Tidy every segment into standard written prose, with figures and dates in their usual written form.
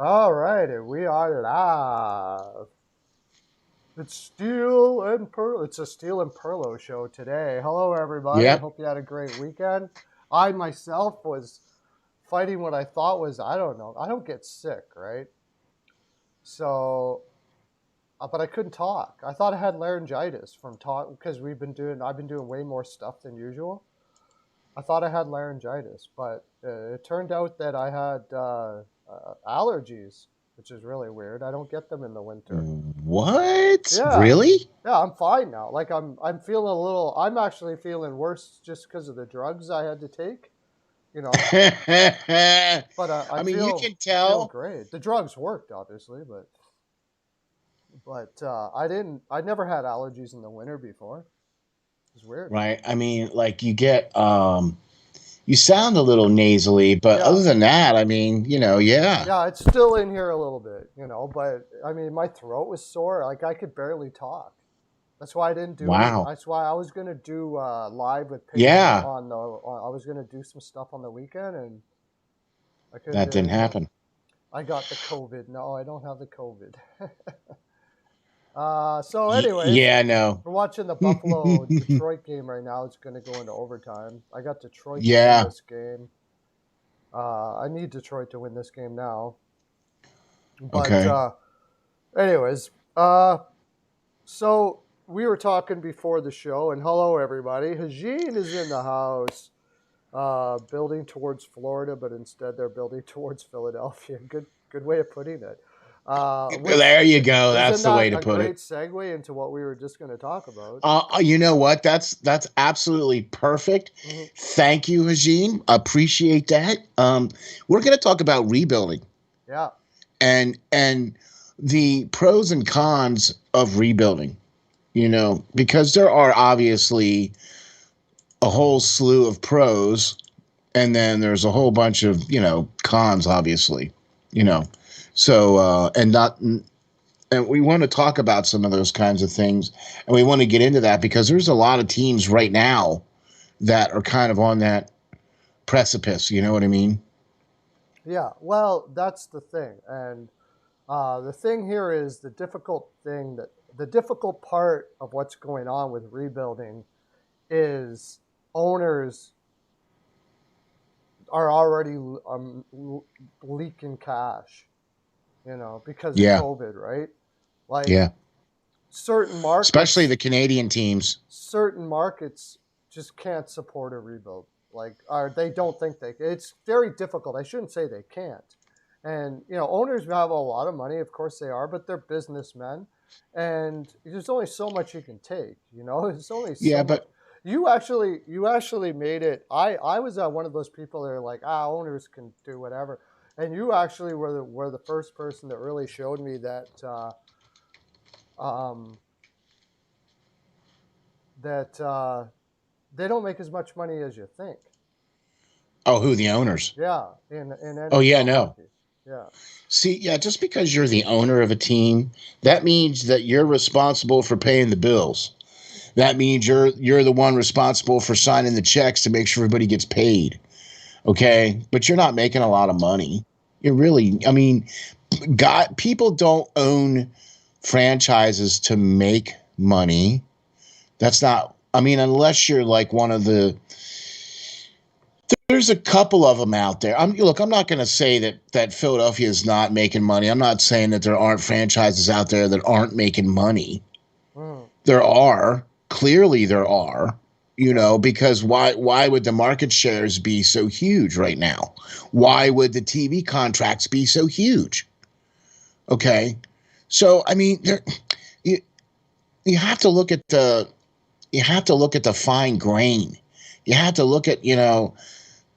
All right, and we are live. It's Steel and Pearl. It's a Steel and Pearlo show today. Hello, everybody. Yep. Hope you had a great weekend. I myself was fighting what I thought was, I don't know, I don't get sick, right? So, but I couldn't talk. I thought I had laryngitis from talk because I've been doing way more stuff than usual. I thought I had laryngitis, but it turned out that I had allergies, which is really weird. I don't get them in the winter. What? Yeah, Really? yeah, I'm fine now. Like I'm feeling a little. I'm actually feeling worse just because of the drugs I had to take. You know, I but I mean, you feel can feel tell, great. The drugs worked, obviously, but I didn't. I never had allergies in the winter before. It's weird. right? I mean, like you sound a little nasally, but Yeah, other than that, I mean, yeah. yeah, it's still in here a little bit, but I mean, my throat was sore. Like I could barely talk. That's why I didn't do any. Wow. That's why I was gonna do live with Peyton Yeah, on the. I was gonna do some stuff on the weekend, and I couldn't that do didn't anything. happen. I got the COVID. No, I don't have the COVID. So, anyways, Yeah, no. we're watching the Buffalo Detroit game right now. It's going to go into overtime. I got Detroit to win Yeah. this game. I need Detroit to win this game now. But, Okay. anyways, uh, so we were talking before the show, and hello, everybody. Hajin is in the house, building towards Florida, but instead they're building towards Philadelphia. Good way of putting it. Which There you go. isn't That's the that way to a put great it. segue into what we were just going to talk about? You know what? That's absolutely perfect. Hmm. Thank you, Hajin. Appreciate that. We're going to talk about rebuilding. Yeah, and the pros and cons of rebuilding, because there are obviously a whole slew of pros, and then there's a whole bunch of cons, obviously, you know and not and we want to talk about some of those kinds of things, and we want to get into that because there's a lot of teams right now that are kind of on that precipice, you know what I mean? yeah. Well, that's the thing, and the thing here is the difficult part of what's going on with rebuilding is owners are already leaking cash, because of Yeah. COVID, right? Like Yeah, certain especially markets the Canadian teams. certain markets just can't support a rebuild. Like, or they don't think they. It's very difficult. I shouldn't say they can't. And owners have a lot of money, of course they are, but they're businessmen, and there's only so much you can take. There's only Yeah, so much. but You actually made it. I was one of those people that are like, owners can do whatever, and you actually were the first person that really showed me um, that they don't make as much money as you think. oh, who, the owners? Yeah, in Oh yeah, NHL no. hockey. Yeah, See, yeah, just because you're the owner of a team, that means that you're responsible for paying the bills. That means you're the one responsible for signing the checks to make sure everybody gets paid. Okay? But you're not making a lot of money. You're really, I mean, God, people don't own franchises to make money. That's not, I mean, unless you're like one of the, there's a couple of them out there. I'm not going to say that Philadelphia is not making money. I'm not saying that there aren't franchises out there that aren't making money. mm, There are. Clearly there are. yeah, Because why would the market shares be so huge right now? Why would the TV contracts be so huge? Okay? So I mean, you you have to look at the fine grain. You have to look at,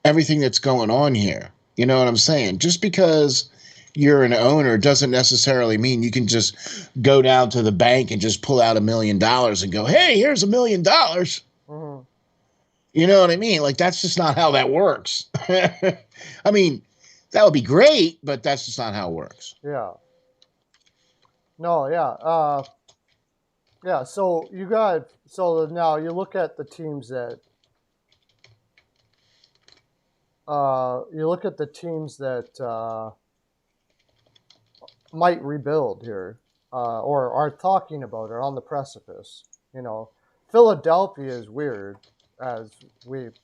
everything that's going on here. You know what I'm saying? Just because you're an owner doesn't necessarily mean you can just go down to the bank and just pull out $1 million and go, "Hey, here's $1 million." mm, You know what I mean? Like that's just not how that works. I mean, that would be great, but that's just not how it works. yeah. No, yeah, yeah. So now you look at the teams that might rebuild here, or are talking about it, on the precipice. You know, Philadelphia is weird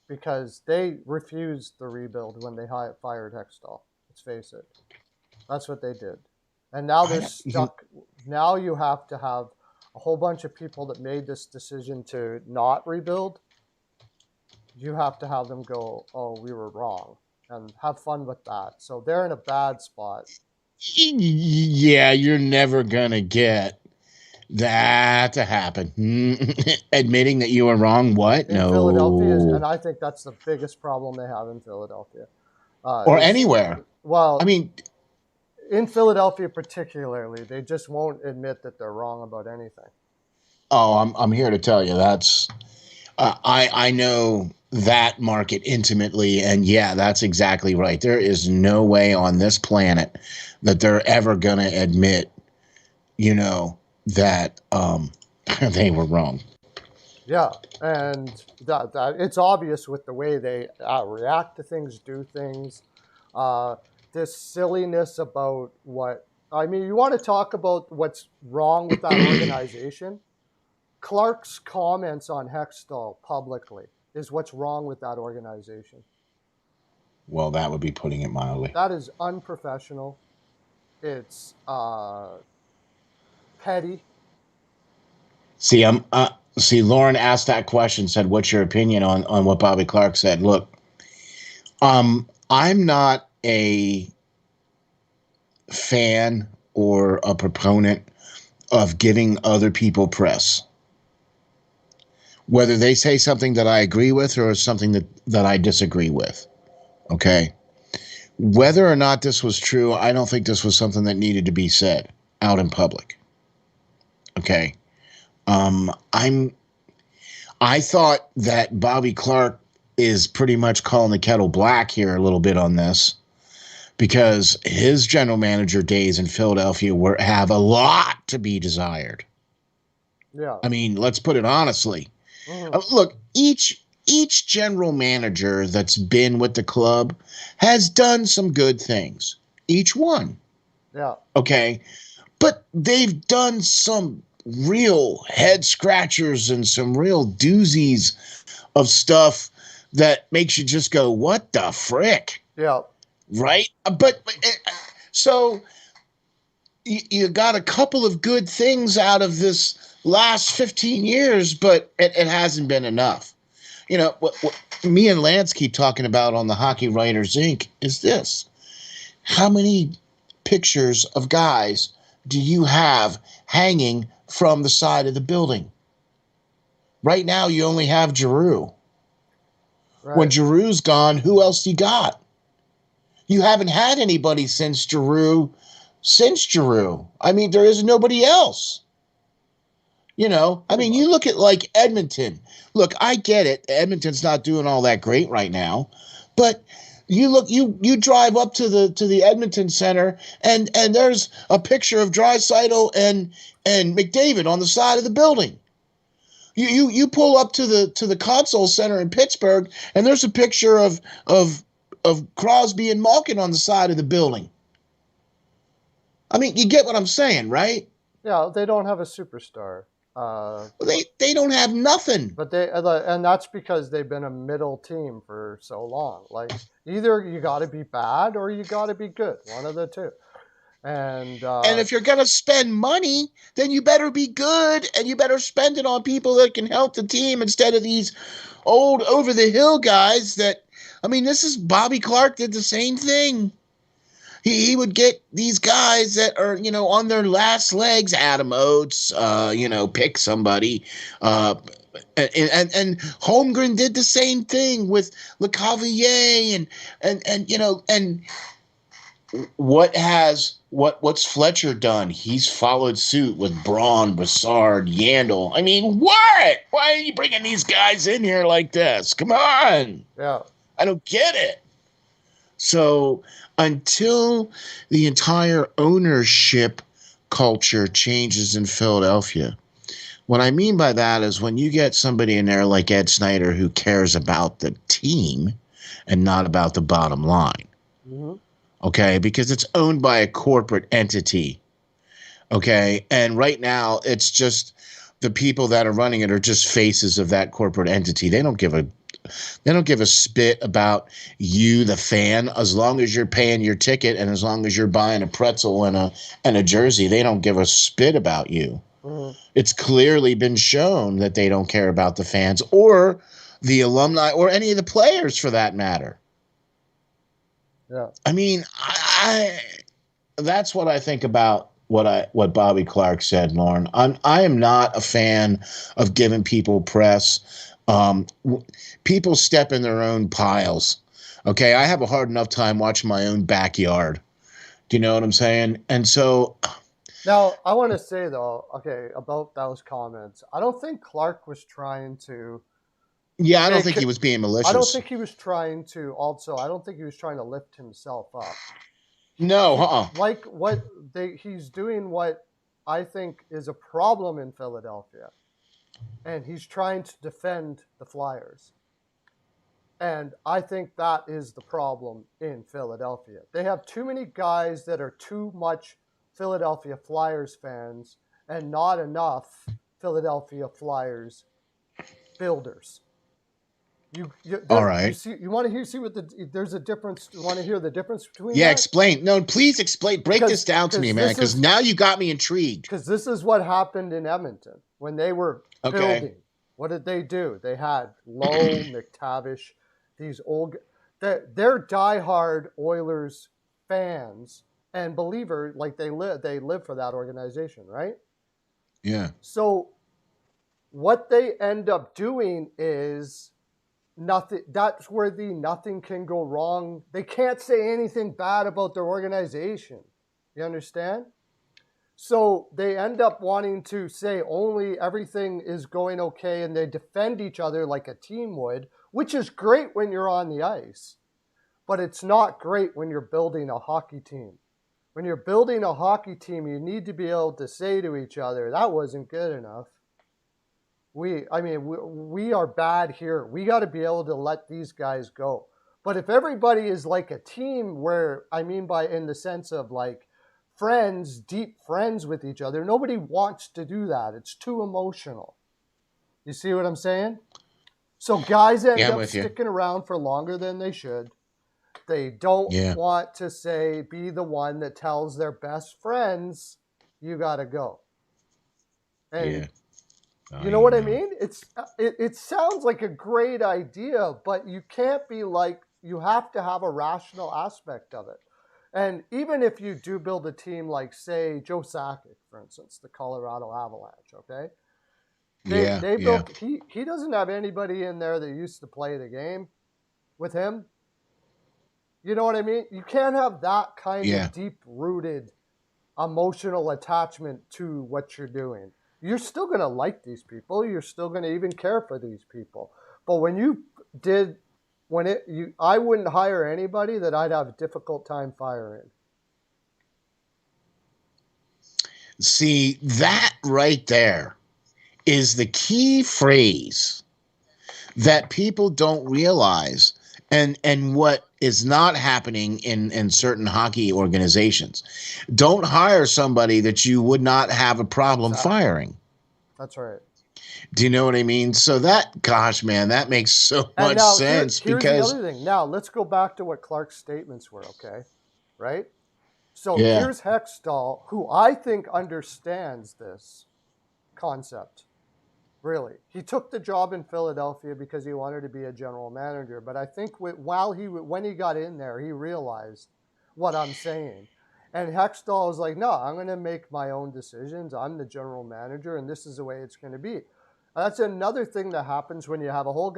because they refused the rebuild when they fired Hextall. Let's face it, that's what they did, and now I they're don't, you, stuck. Now you have to have a whole bunch of people that made this decision to not rebuild. You have to have them go, "Oh, we were wrong," and have fun with that. So they're in a bad spot. yeah, you're never gonna get that to happen. Admitting that you were wrong. What? In Philadelphia No. and I think that's the biggest problem they have in Philadelphia. Or Is anywhere. I well, mean, in Philadelphia particularly, they just won't admit that they're wrong about anything. oh, I'm here to tell you that's I know that market intimately, and yeah, that's exactly right. There is no way on this planet that they're ever gonna admit, that they were wrong. Yeah, and that it's obvious with the way they react to things, do things. Uh, this silliness about what I mean. You want to talk about what's wrong with that organization? Clark's comments on Hextall publicly is what's wrong with that organization. Well, that would be putting it mildly. That is unprofessional. It's petty. See, Lauren asked that question, said, "What's your opinion on what Bobby Clark said?" Look, I'm not a fan or a proponent of giving other people press, whether they say something that I agree with or something that I disagree with. Okay. Whether or not this was true, I don't think this was something that needed to be said out in public. Okay. I thought that Bobby Clark is pretty much calling the kettle black here a little bit on this, because his general manager days in Philadelphia have a lot to be desired. Yeah. I mean, let's put it honestly. Mm-hmm. Look, each general manager that's been with the club has done some good things. Each one. Yeah. Okay. But they've done some real head scratchers and some real doozies of stuff that makes you just go, what the frick? Yeah. Right? But so you got a couple of good things out of this last 15 years, but it hasn't been enough. What me and Lance keep talking about on the Hockey Writers Inc. is this. How many pictures of guys do you have hanging from the side of the building? Right now, you only have Giroux. Right. When Giroux's gone, who else you got? You haven't had anybody since Giroux. I mean, there is nobody else. I mean, you look at like Edmonton. Look, I get it. Edmonton's not doing all that great right now, but you drive up to the Edmonton Center and there's a picture of Draisaitl and McDavid on the side of the building. You pull up to the Console Center in Pittsburgh and there's a picture of Crosby and Malkin on the side of the building. I mean, you get what I'm saying, right? Yeah, they don't have a superstar. They don't have nothing. But and that's because they've been a middle team for so long. Like, either you got to be bad or you got to be good. One of the two. And if you're going to spend money, then you better be good, and you better spend it on people that can help the team instead of these old over the hill guys that, I mean, this is Bobby Clark did the same thing. He would get these guys that are, on their last legs, Adam Oates, pick somebody. And Holmgren did the same thing with LeCavalier and what's Fletcher done? He's followed suit with Braun, Brassard, Yandel. I mean, what? Why are you bringing these guys in here like this? Come on. Yeah. I don't get it. So until the entire ownership culture changes in Philadelphia, what I mean by that is when you get somebody in there like Ed Snyder who cares about the team and not about the bottom line. Mm-hmm. okay, because it's owned by a corporate entity, okay? And right now, it's just the people that are running it are just faces of that corporate entity. They don't give a spit about you, the fan, as long as you're paying your ticket and as long as you're buying a pretzel and a jersey. They don't give a spit about you. Mhm. It's clearly been shown that they don't care about the fans or the alumni or any of the players for that matter. Yeah. I mean, that's what I think about what Bobby Clark said, Lauren. I am not a fan of giving people press. People step in their own piles. Okay, I have a hard enough time watching my own backyard. Do you know what I'm saying? And so, Now, I want to say though, okay, about those comments, I don't think Clark was trying to yeah, I don't make think he it. was being I don't malicious. think he was trying to. Also, I don't think he was trying to lift himself up. No, He uh-uh. like what he's doing. What I think is a problem in Philadelphia, and he's trying to defend the Flyers. And I think that is the problem in Philadelphia. They have too many guys that are too much Philadelphia Flyers fans and not enough Philadelphia Flyers builders. All You right. see, you want to see what there's a difference. You want to hear the difference between Yeah, that? explain. No, please explain. Break this down to me, man, this because is now you got me intrigued. because this is what happened in Edmonton when they were Okay. building. What did they do? They had Lowe, McTavish, these old. They're diehard Oilers fans and believer, like they live for that organization, right? Yeah. So what they end up doing is nothing. That's where the nothing can go wrong. They can't say anything bad about their organization. You understand? So they end up wanting to say only everything is going okay and they defend each other like a team would, which is great when you're on the ice, but it's not great when you're building a hockey team. When you're building a hockey team, you need to be able to say to each other, that wasn't good enough. We are bad here. We got to be able to let these guys go. But if everybody is like a team where, I mean by in the sense of like friends, deep friends with each other, nobody wants to do that. It's too emotional. You see what I'm saying? So guys end Yeah, I'm up with you. sticking around for longer than they should. They don't Yeah. want to be the one that tells their best friends, you got to go. And Yeah. Oh, you know what I no. mean? It sounds like a great idea, but you can't be like, you have to have a rational aspect of it. And even if you do build a team like, say, Joe Sakic, for instance, the Colorado Avalanche, okay? Yeah. They Yeah. built he doesn't have anybody in there that used to play the game with him. You know what I mean? You can't have that kind Yeah. of deep rooted emotional attachment to what you're doing. You're still going to like these people. You're still going to even care for these people. But I wouldn't hire anybody that I'd have a difficult time firing. See, that right there is the key phrase that people don't realize and what is not happening in certain hockey organizations. Don't hire somebody that you would not have a problem Exactly. firing. That's right. Do you know what I mean? So that, gosh, man, that makes so And much now sense here's the because, other thing. Now let's go back to what Clark's statements were, okay? Right? So yeah, here's Hextall, who I think understands this concept. Really, he took the job in Philadelphia because he wanted to be a general manager. But I think when he got in there, he realized what I'm saying. And Hextall was like, "No, I'm going to make my own decisions. I'm the general manager, and this is the way it's going to be." That's another thing that happens when you have a whole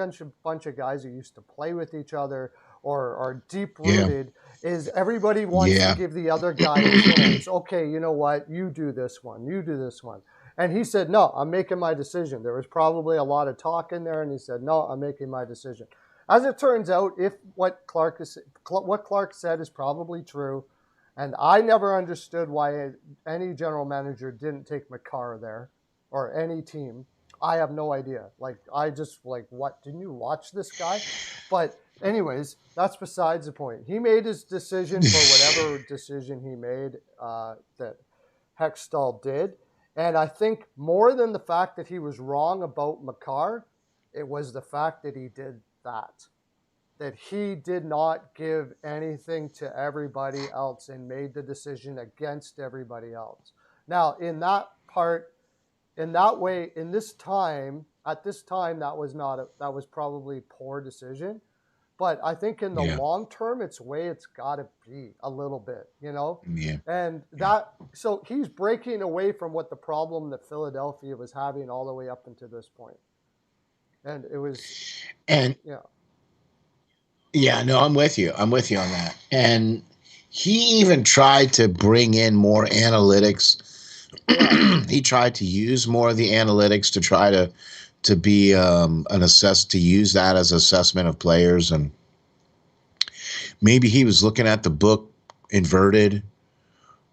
bunch of guys who used to play with each other or are deep yeah, rooted. Is everybody wants to yeah, give the other guy a chance? Okay, you know what? You do this one. You do this one. And he said, no, I'm making my decision. There was probably a lot of talk in there, and he said, no, I'm making my decision. As it turns out, if what Clark said is probably true, and I never understood why any general manager didn't take Makar there or any team. I have no idea. Like, I just, like, what? Didn't you watch this guy? But anyways, that's besides the point. He made his decision for whatever decision he made that Hextall did. And I think more than the fact that he was wrong about Makar, it was the fact that he did that. That he did not give anything to everybody else and made the decision against everybody else. Now, in that part, in that way, in this time, at this time, that was probably a poor decision. But I think in the long term, it's way it's got to be a little bit, you know? Yeah. And that, so he's breaking away from what the problem that Philadelphia was having all the way up until this point. And it was, and yeah, no, I'm with you. I'm with you on that. And he even tried to bring in more analytics. He tried to use more of the analytics to try to be to use that as assessment of players. And maybe he was looking at the book inverted,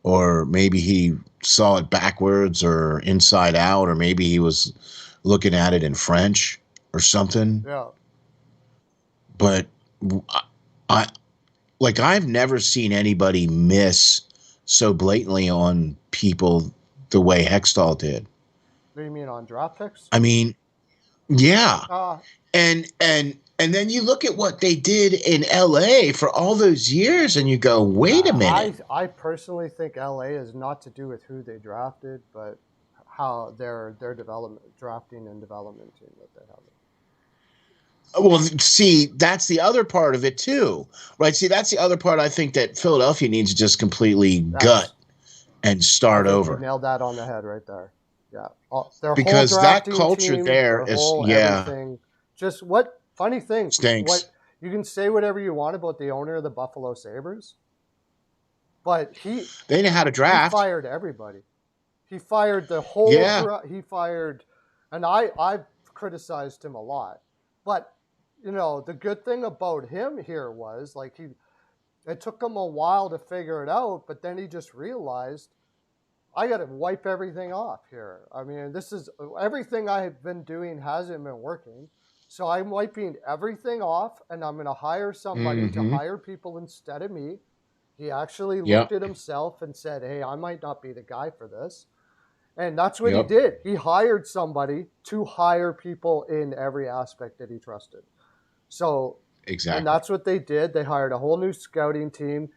or maybe he saw it backwards or inside out, or maybe he was looking at it in French or something. Yeah. But I've never seen anybody miss so blatantly on people the way Hextall did. What do you mean, on draft picks? I mean, yeah. And then you look at what they did in LA for all those years and you go, wait a minute. I personally think LA is not to do with who they drafted, but how their development, drafting and development team that they have. Well, see, that's the other part of it too, right? See, that's the other part I think that Philadelphia needs to just completely gut and start over. You nailed that on the head right there. Yeah. Because that culture there is, everything. Just what funny thing. Stinks. What, you can say whatever you want about the owner of the Buffalo Sabres, but they know how to draft. He fired everybody. He fired the whole. He fired, and I've criticized him a lot, but you know the good thing about him here was like it took him a while to figure it out, but then he just realized I got to wipe everything off here. I mean, this is everything I've been doing hasn't been working. So I'm wiping everything off and I'm going to hire somebody to hire people instead of me. He actually looked at himself and said, hey, I might not be the guy for this. And that's what he did. He hired somebody to hire people in every aspect that he trusted. So, exactly. And that's what they did. They hired a whole new scouting team.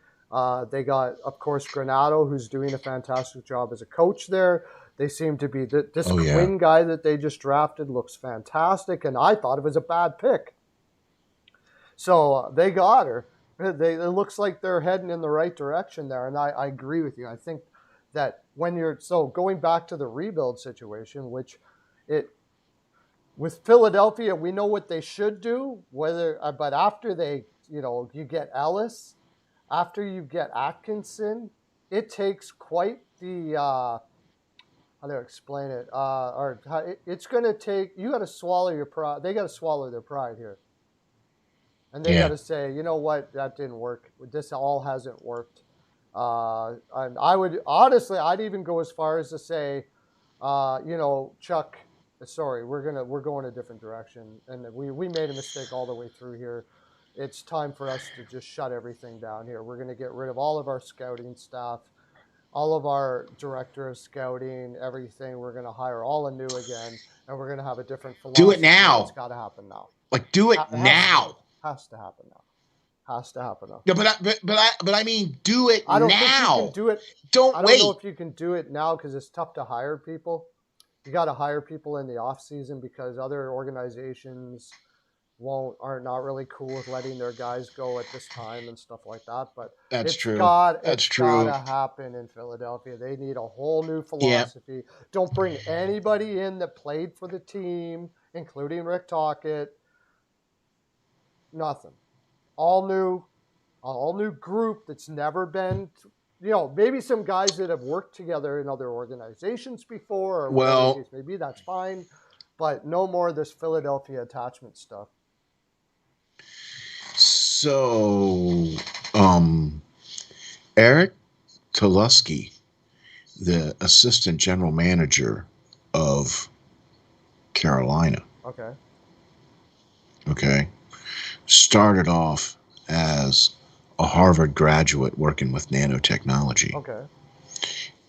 They got, of course, Granato, who's doing a fantastic job as a coach there. They seem to be this Quinn guy that they just drafted looks fantastic, and I thought it was a bad pick. So they got her. It looks like they're heading in the right direction there, and I agree with you. I think that when going back to the rebuild situation, with Philadelphia, we know what they should do. But after you get Ellis. After you get Atkinson, it takes quite the how do I explain it? It's going to take, you got to swallow your pride. They got to swallow their pride here, and they got to say, you know what, that didn't work. This all hasn't worked. And I'd even go as far as to say, Chuck, sorry, we're going a different direction, and we made a mistake all the way through here. It's time for us to just shut everything down here. We're going to get rid of all of our scouting staff, all of our director of scouting, everything. We're going to hire all anew again, and we're going to have a different philosophy. Do it now. It's got to happen now. Like, do it now. Has to happen now. Has to happen now. Yeah, but I mean, do it now. I don't think you can do it. Don't wait. I don't know if you can do it now because it's tough to hire people. You got to hire people in the off season because other organizations are not really cool with letting their guys go at this time and stuff like that. But that's true. It's got to happen in Philadelphia. They need a whole new philosophy. Yeah. Don't bring anybody in that played for the team, including Rick Tocchet. Nothing. All new group that's never been, maybe some guys that have worked together in other organizations before. Or whatever, maybe that's fine, but no more of this Philadelphia attachment stuff. So, Eric Tulusky, the assistant general manager of Carolina. Okay. started off as a Harvard graduate working with nanotechnology Okay.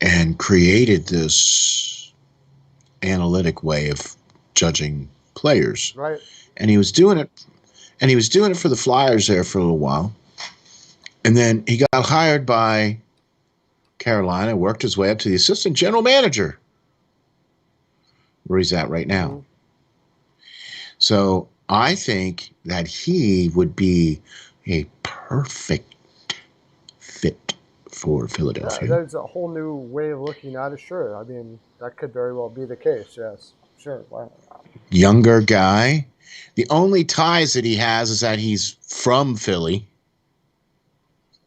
and created this analytic way of judging players. Right. And he was doing it for the Flyers there for a little while. And then he got hired by Carolina, worked his way up to the assistant general manager, where he's at right now. Mm-hmm. So I think that he would be a perfect fit for Philadelphia. There's a whole new way of looking at it. Sure. I mean, that could very well be the case. Yes. Sure. Wow. Younger guy. The only ties that he has is that he's from Philly.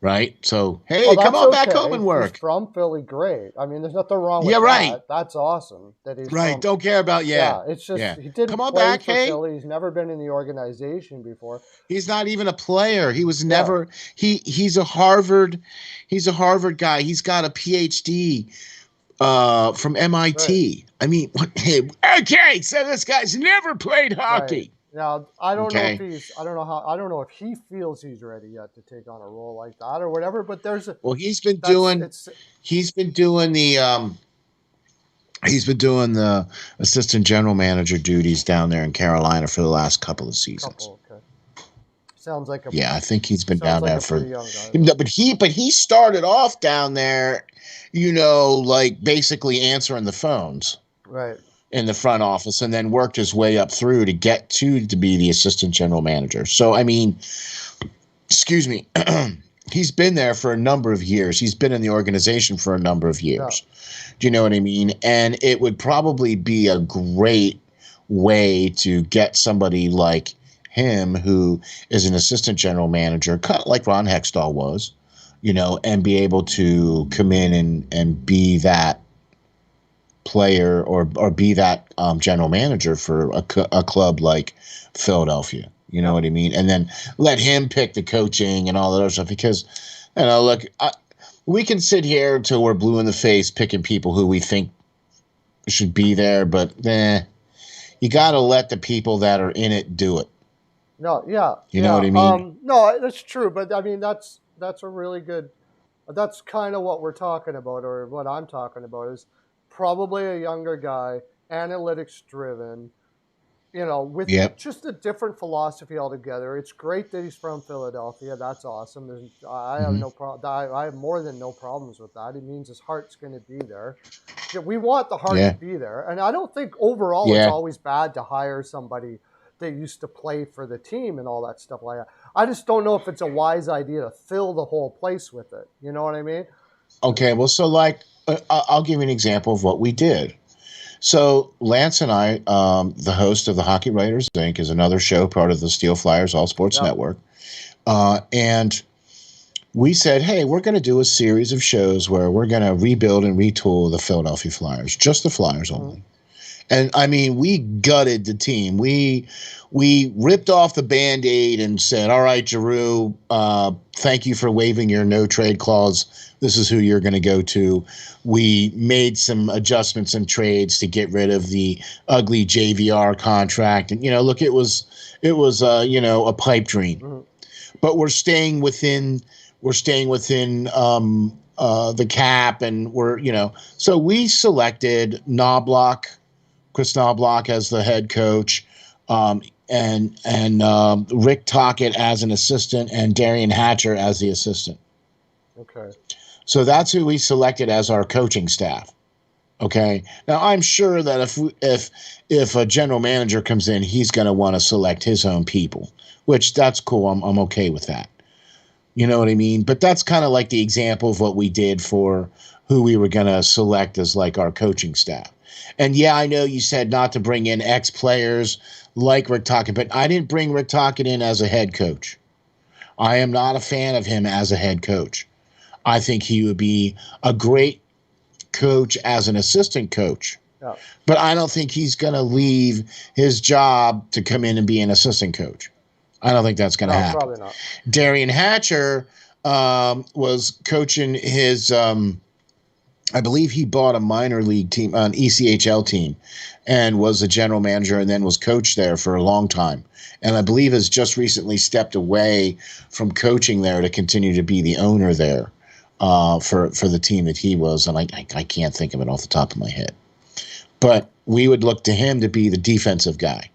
Right? So, hey, come on back home and work. He's from Philly, great. I mean, there's nothing wrong with that. Right. That's awesome that he's right. Don't care about it's just he didn't come on play back, for Philly. He's never been in the organization before. He's not even a player. He was never he's a Harvard guy. He's got a PhD from MIT. Right. I mean, okay, so this guy's never played hockey. Right. Now, I don't know if he feels he's ready yet to take on a role like that or whatever, but he's been doing the assistant general manager duties down there in Carolina for the last couple of seasons. Okay. Sounds like I think he's been down there for but he started off down there, like basically answering the phones. Right. In the front office, and then worked his way up through to get to be the assistant general manager. So, I mean, excuse me, he's been there for a number of years. He's been in the organization for a number of years. Yeah. Do you know what I mean? And it would probably be a great way to get somebody like him, who is an assistant general manager, kind of like Ron Hextall was, and be able to come in and be that player or be that general manager for a club like Philadelphia. You know what I mean? And then let him pick the coaching and all that other stuff, because, look, we can sit here until we're blue in the face picking people who we think should be there, but you got to let the people that are in it do it. No, yeah. You know what I mean? No, that's true, but I mean, that's a really good, that's kind of what we're talking about, or what I'm talking about is probably a younger guy, analytics driven, with just a different philosophy altogether. It's great that he's from Philadelphia. That's awesome. I have no problem. I have more than no problems with that. It means his heart's going to be there. We want the heart to be there. And I don't think overall it's always bad to hire somebody that used to play for the team and all that stuff like that. I just don't know if it's a wise idea to fill the whole place with it. You know what I mean? Okay, well, so I'll give you an example of what we did. So Lance and I, the host of the Hockey Writers Inc., is another show, part of the Steel Flyers All Sports Network. And we said, hey, we're going to do a series of shows where we're going to rebuild and retool the Philadelphia Flyers, just the Flyers only. And I mean, we gutted the team. We ripped off the Band-Aid and said, all right, Giroux, thank you for waiving your no trade clause. This is who you're going to go to. We made some adjustments and trades to get rid of the ugly JVR contract. And, look, it was a pipe dream. Mm-hmm. But we're staying within the cap, and so we selected Chris Knobloch as the head coach, and Rick Tocchet as an assistant, and Darian Hatcher as the assistant. Okay. So that's who we selected as our coaching staff. Okay. Now I'm sure that if a general manager comes in, he's going to want to select his own people, which that's cool. I'm okay with that. You know what I mean? But that's kind of like the example of what we did for who we were going to select as like our coaching staff. And yeah, I know you said not to bring in ex-players like Rick Tocchet, but I didn't bring Rick Tocchet in as a head coach. I am not a fan of him as a head coach. I think he would be a great coach as an assistant coach. Yeah. But I don't think he's going to leave his job to come in and be an assistant coach. I don't think that's going to happen. Probably not. Darian Hatcher was coaching his I believe he bought a minor league team, an ECHL team, and was a general manager and then was coach there for a long time. And I believe has just recently stepped away from coaching there to continue to be the owner there for the team that he was. And I can't think of it off the top of my head. But we would look to him to be the defensive guy,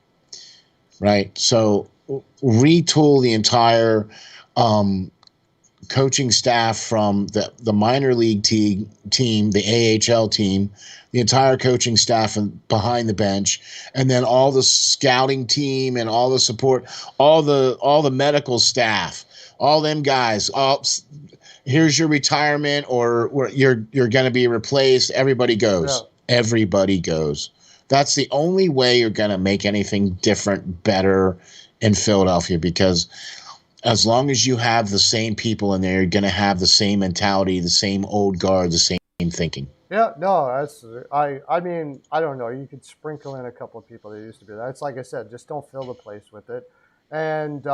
right? So retool the entire coaching staff from the minor league team, the AHL team, the entire coaching staff and behind the bench, and then all the scouting team and all the support, all the medical staff, all them guys. Here's your retirement, or you're going to be replaced. Everybody goes. Yeah. Everybody goes. That's the only way you're going to make anything different, better in Philadelphia, because as long as you have the same people in there, you're going to have the same mentality, the same old guard, the same thinking. Yeah, no, I mean, I don't know. You could sprinkle in a couple of people that used to be there. It's like I said, just don't fill the place with it. And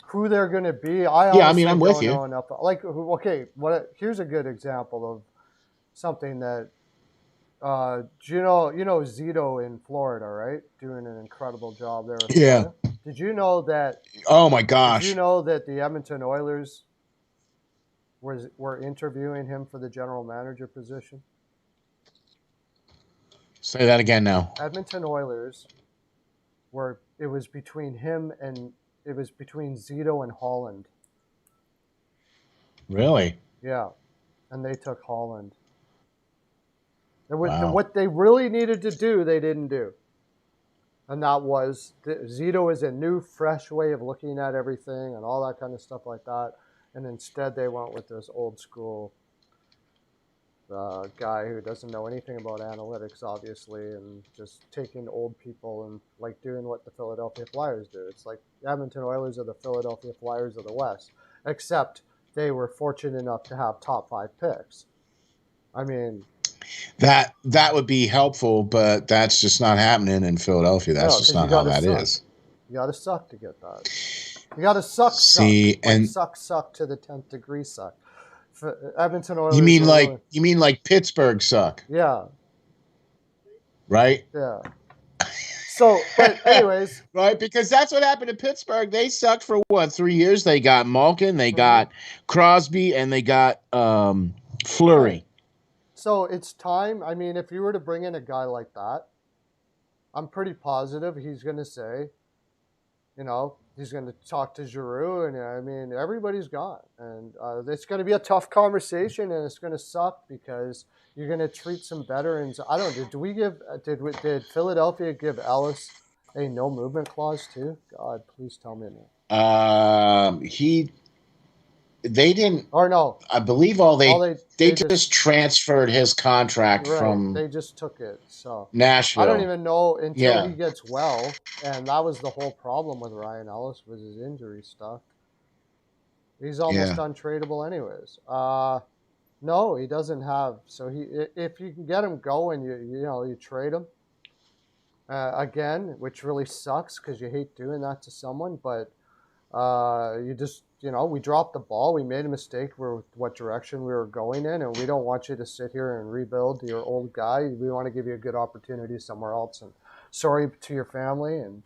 who they're going to be, I'm with you. Know enough. Like, okay, here's a good example of something that you know Zito in Florida, right? Doing an incredible job there. Yeah. Did you know that? Oh my gosh! Did you know that the Edmonton Oilers were interviewing him for the general manager position? Say that again now. Edmonton Oilers it was between Zito and Holland. Really? Yeah, and they took Holland. Wow. What they really needed to do, they didn't do. And that was, Zito is a new, fresh way of looking at everything and all that kind of stuff like that. And instead they went with this old school guy who doesn't know anything about analytics, obviously, and just taking old people and like doing what the Philadelphia Flyers do. It's like the Edmonton Oilers are the Philadelphia Flyers of the West, except they were fortunate enough to have top 5 picks. I mean, that would be helpful, but that's just not happening in Philadelphia. That's just not how that is. You got to suck to get that. You got to suck. See, suck. And like suck to the 10th degree suck. For Edmonton Oilers. You mean like Pittsburgh suck? Yeah. Right. Yeah. So, but anyways, right? Because that's what happened to Pittsburgh. They sucked for 3 years. They got Malkin, they got Crosby, and they got Fleury. So it's time. I mean, if you were to bring in a guy like that, I'm pretty positive he's going to say, he's going to talk to Giroux, and I mean, everybody's gone, and it's going to be a tough conversation, and it's going to suck because you're going to treat some veterans. I don't know. Did Philadelphia give Ellis a no movement clause too? God, please tell me that. They didn't. Or no. I believe they just transferred his contract from. They just took it. So Nashville. I don't even know until he gets well, and that was the whole problem with Ryan Ellis was his injury stuff. He's almost untradeable, anyways. No, he doesn't have. So if you can get him going, you trade him again, which really sucks because you hate doing that to someone, but you just. We dropped the ball. We made a mistake with what direction we were going in, and we don't want you to sit here and rebuild your old guy. We want to give you a good opportunity somewhere else. And sorry to your family, and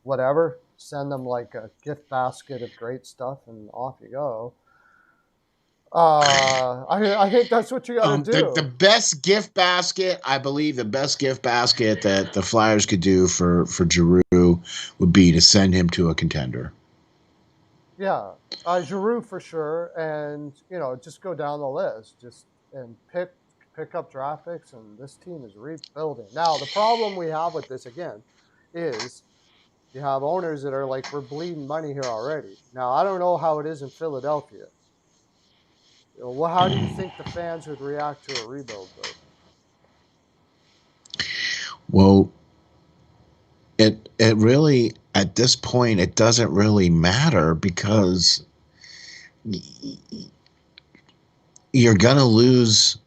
whatever. Send them like a gift basket of great stuff, and off you go. I think that's what you got to do. The best gift basket, I believe, the best gift basket that the Flyers could do for Giroux would be to send him to a contender. Yeah, Giroux for sure, and just go down the list, and pick up draft picks, and this team is rebuilding. Now the problem we have with this again is you have owners that are like, we're bleeding money here already. Now I don't know how it is in Philadelphia. Well, how do you think the fans would react to a rebuild, though? Well, it really. At this point, it doesn't really matter because you're gonna lose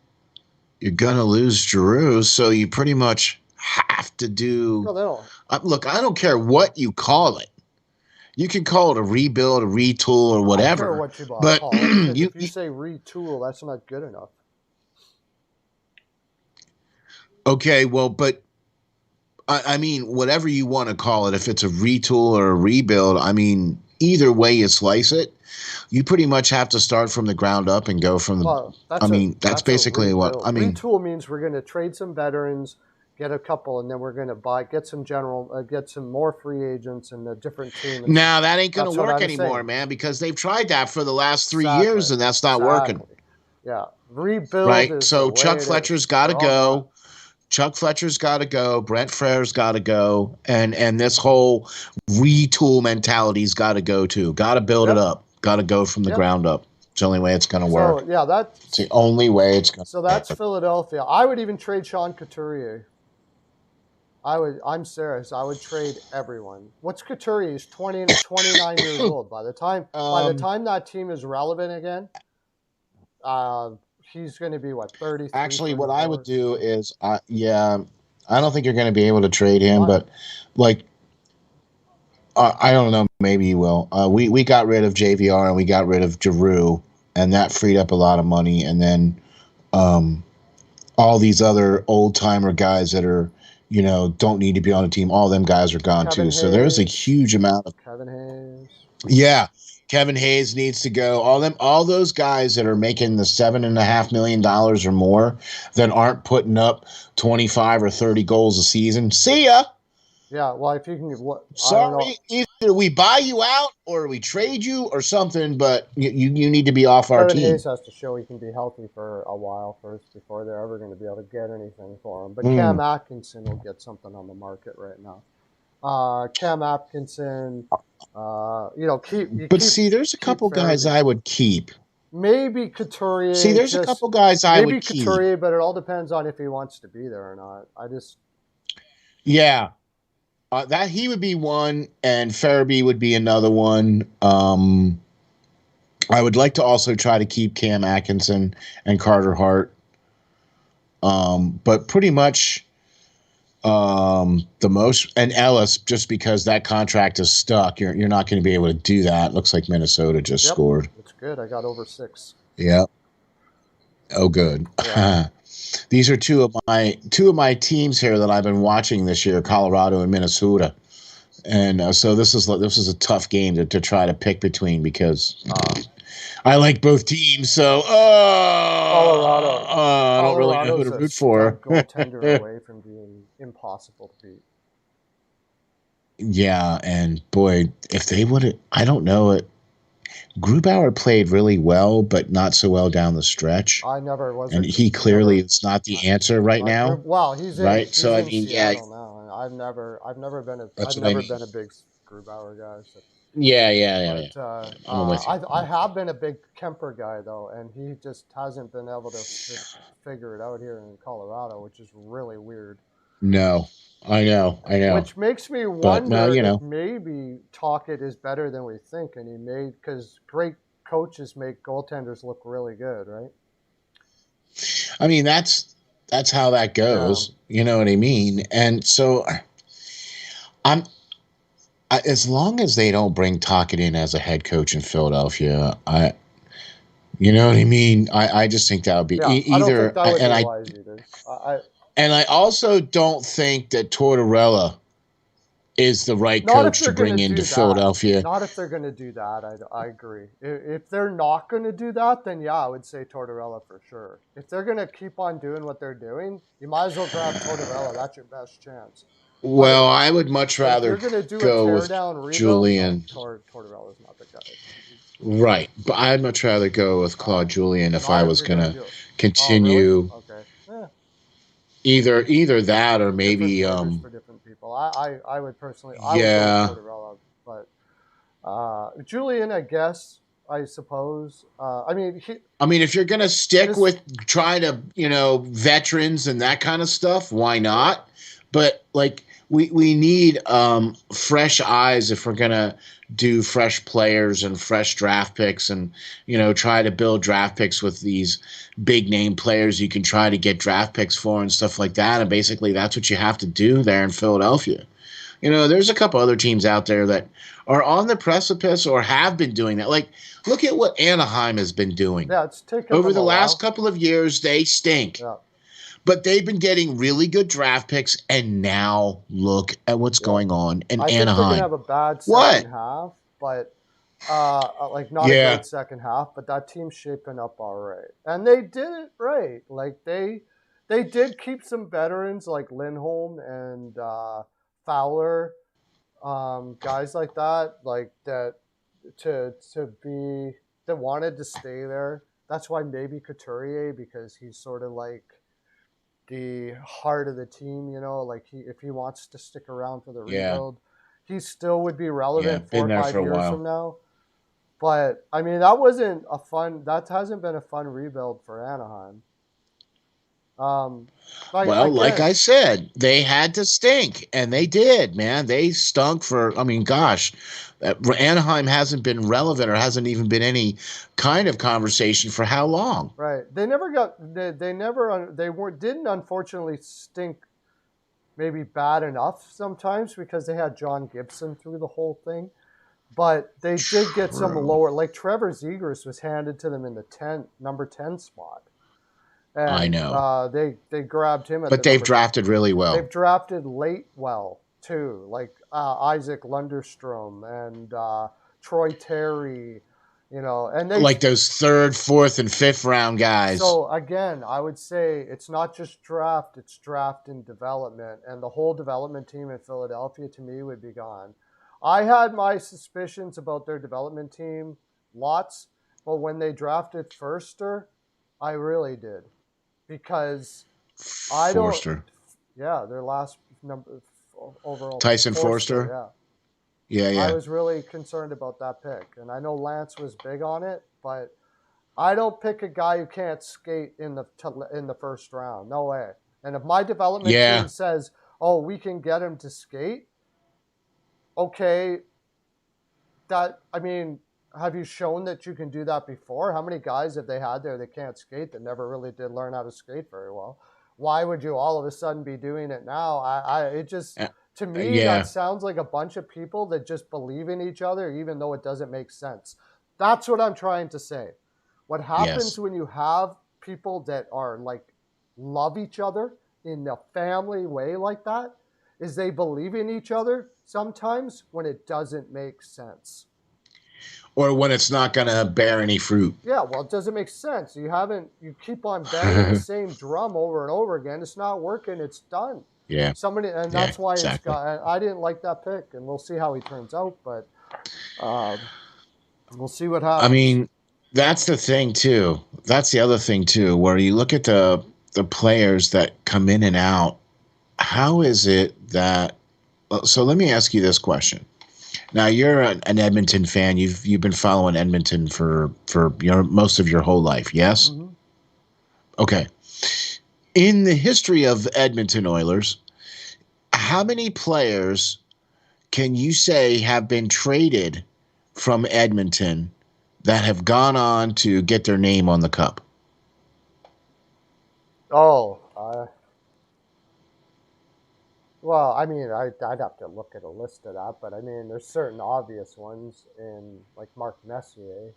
Giroux, so you pretty much have to do. No, look, I don't care what you call it. You can call it a rebuild, a retool, or I whatever. don't care what you But call it, because if you say retool, that's not good enough. Okay, well, but I mean, whatever you want to call it, if it's a retool or a rebuild, I mean, either way you slice it, you pretty much have to start from the ground up and go from the. Well, That's basically what I mean. Retool means we're going to trade some veterans, get a couple, and then we're going to get some more free agents and a different team. Now that ain't going to work anymore, man, because they've tried that for the last 3 years and that's not working. Yeah, rebuild. Right. So Chuck Fletcher's got to go. Chuck Fletcher's got to go. Brent Frer's got to go, and this whole retool mentality's got to go too. Got to build it up. Got to go from the ground up. It's the only way it's going to work. So, yeah, it's the only way it's going. So that's Philadelphia. I would even trade Sean Couturier. I'm serious. I would trade everyone. What's Couturier? He's 20 and 29 years old. By the time that team is relevant again, he's going to be what, 30? Actually, what I would do is, I don't think you're going to be able to trade him, but like, I don't know. Maybe you will. We got rid of JVR and we got rid of Giroux, and that freed up a lot of money. And then, all these other old timer guys that are, don't need to be on the team. All them guys are gone too. So there's a huge amount of Kevin Hayes. Yeah. Kevin Hayes needs to go. All those guys that are making the $7.5 million or more that aren't putting up 25 or 30 goals a season. See ya. Yeah, well, if you can, sorry, either we buy you out or we trade you or something, but you need to be off our team. Kevin Hayes has to show he can be healthy for a while first before they're ever going to be able to get anything for him. But Cam Atkinson will get something on the market right now. Cam Atkinson, see, there's a couple guys I would keep. Maybe Couturier. See, there's a couple guys I would keep. Maybe Couturier, but it all depends on if he wants to be there or not. Yeah. That he would be one, and Farabee would be another one. I would like to also try to keep Cam Atkinson and Carter Hart. But pretty much the most, and Ellis, just because that contract is stuck, you're not going to be able to do that. Looks like Minnesota just scored. That's good. I got over 6. Yeah. Oh, good. Yeah. These are two of my teams here that I've been watching this year, Colorado and Minnesota, and so this is a tough game to try to pick between because I like both teams. So Colorado, I don't really know who to root for. Goaltender away from being impossible to beat. Yeah, and boy, if they would, I don't know it. Grubauer played really well, but not so well down the stretch. I never was, and he clearly is not the answer right now. Well, he's right. He's so in I mean, Seattle now, and I've never been a big Grubauer guy. So. Yeah. I have been a big Kemper guy though, and he just hasn't been able to figure it out here in Colorado, which is really weird. No. I know. Which makes me wonder if maybe Tocchet is better than we think, and because great coaches make goaltenders look really good, right? I mean, that's how that goes. Yeah. You know what I mean? And so as long as they don't bring Tocchet in as a head coach in Philadelphia, you know what I mean? I just think that would be either. I don't think that would be wise either. And I also don't think that Tortorella is the right coach to bring into Philadelphia. Not if they're going to do that. I agree. If they're not going to do that, then I would say Tortorella for sure. If they're going to keep on doing what they're doing, you might as well grab Tortorella. That's your best chance. Well, I would much rather go with Julian. Tortorella's not the guy. Right, but I'd much rather go with Claude Julien if I was going to continue. Oh, really? Okay. Yeah. Either that or maybe for different people. I would personally would go with Tortorella, but Julien, I guess, I suppose. I mean, if you're gonna stick with trying to veterans and that kind of stuff, why not? But like we need fresh eyes if we're gonna do fresh players and fresh draft picks and try to build draft picks with these big name players you can try to get draft picks for and stuff like that. And basically that's what you have to do there in Philadelphia. There's a couple other teams out there that are on the precipice or have been doing that. Like, look at what Anaheim has been doing. Yeah, it's taken Over them the a last while. couple of years, they stink. Yeah. But they've been getting really good draft picks, and now look at what's Yeah. going on in I think they're going to Anaheim. have a bad second What? half, but like not a Yeah. great second half, but that team's shaping up all right. And they did it right. Like they did keep some veterans like Lindholm and Fowler, guys like that, like that to be that wanted to stay there. That's why maybe Couturier, because he's sort of like the heart of the team, like if he wants to stick around for the Yeah. rebuild, he still would be Yeah. relevant 4 Been or there 5 for a years while. from now. But I mean, that hasn't been a fun rebuild for Anaheim. Well, like I said, they had to stink, and they did, man. They stunk for, I mean, gosh, Anaheim hasn't been relevant or hasn't even been any kind of conversation for how long? Right. They didn't unfortunately stink maybe bad enough sometimes because they had John Gibson through the whole thing. But they did get some lower, like Trevor Zegras was handed to them in the number 10 spot. And I know. They grabbed him at but the they've drafted really well. They've drafted late well too, like Isaac Lunderstrom and Troy Terry, and they like those 3rd, 4th, and 5th round guys. So again, I would say it's not just draft; it's draft and development, and the whole development team in Philadelphia to me would be gone. I had my suspicions about their development team, lots, but when they drafted Forster, I really did, because I Forster. their last number overall. Tyson Forster. Yeah. Yeah. I was really concerned about that pick, and I know Lance was big on it, but I don't pick a guy who can't skate in the first round. No way. And if my development team says, "Oh, we can get him to skate," okay. Have you shown that you can do that before? How many guys have they had there that can't skate that never really did learn how to skate very well? Why would you all of a sudden be doing it now? To me, that sounds like a bunch of people that just believe in each other, even though it doesn't make sense. That's what I'm trying to say. What happens when you have people that are like love each other in a family way like that is they believe in each other sometimes when it doesn't make sense. Or when it's not going to bear any fruit. Yeah, well, it doesn't make sense. You keep on banging the same drum over and over again. It's not working. It's done. Yeah. That's why exactly. I didn't like that pick, and we'll see how he turns out, but we'll see what happens. I mean, that's the thing too. That's the other thing too, where you look at the players that come in and out. How is it that? So let me ask you this question. Now you're an Edmonton fan. You've been following Edmonton for most of your whole life. Yes. Mm-hmm. Okay. In the history of Edmonton Oilers, how many players can you say have been traded from Edmonton that have gone on to get their name on the cup? Well, I mean, I'd have to look at a list of that, but I mean, there's certain obvious ones in like Mark Messier.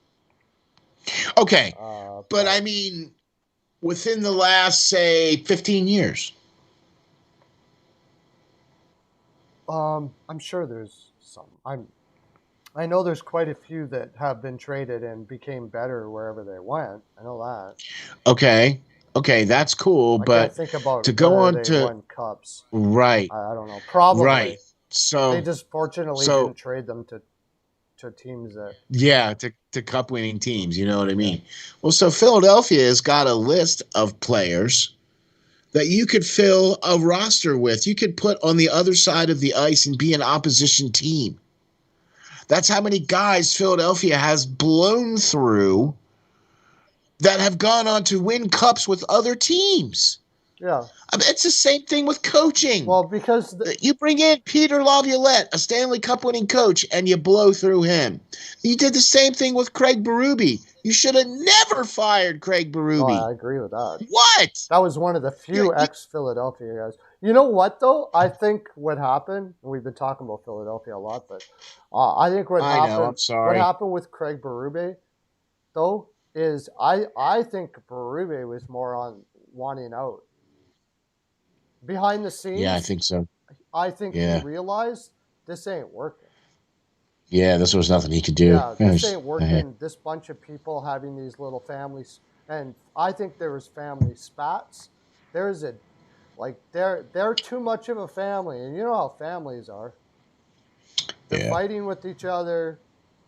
Okay, but I mean, within the last, say, 15 years. I'm sure there's some. I know there's quite a few that have been traded and became better wherever they went. I know that. Okay, that's cool, but I can't think about to go on to win cups, right? I don't know. Probably right. So they just fortunately didn't trade them to teams that to cup winning teams. You know what I mean? Well, so Philadelphia has got a list of players that you could fill a roster with. You could put on the other side of the ice and be an opposition team. That's how many guys Philadelphia has blown through that have gone on to win cups with other teams. Yeah. I mean, it's the same thing with coaching. Well, because you bring in Peter Laviolette, a Stanley Cup winning coach, and you blow through him. You did the same thing with Craig Berube. You should have never fired Craig No, Berube. I agree with that. What? That was one of the few ex-Philadelphia guys. You know what, though? I think what happened, and we've been talking about Philadelphia a lot, but I think I know. I'm what sorry. happened with Craig Berube, though, is I think Berube was more on wanting out. Behind the Yeah, I scenes, think so. I think he Yeah. realized this ain't working. Yeah, this was nothing he could do. Yeah, this ain't working. This bunch of people having these little families, and I think there was family spats. There's a they're too much of a family, and you know how families are. They're Yeah. fighting with each other,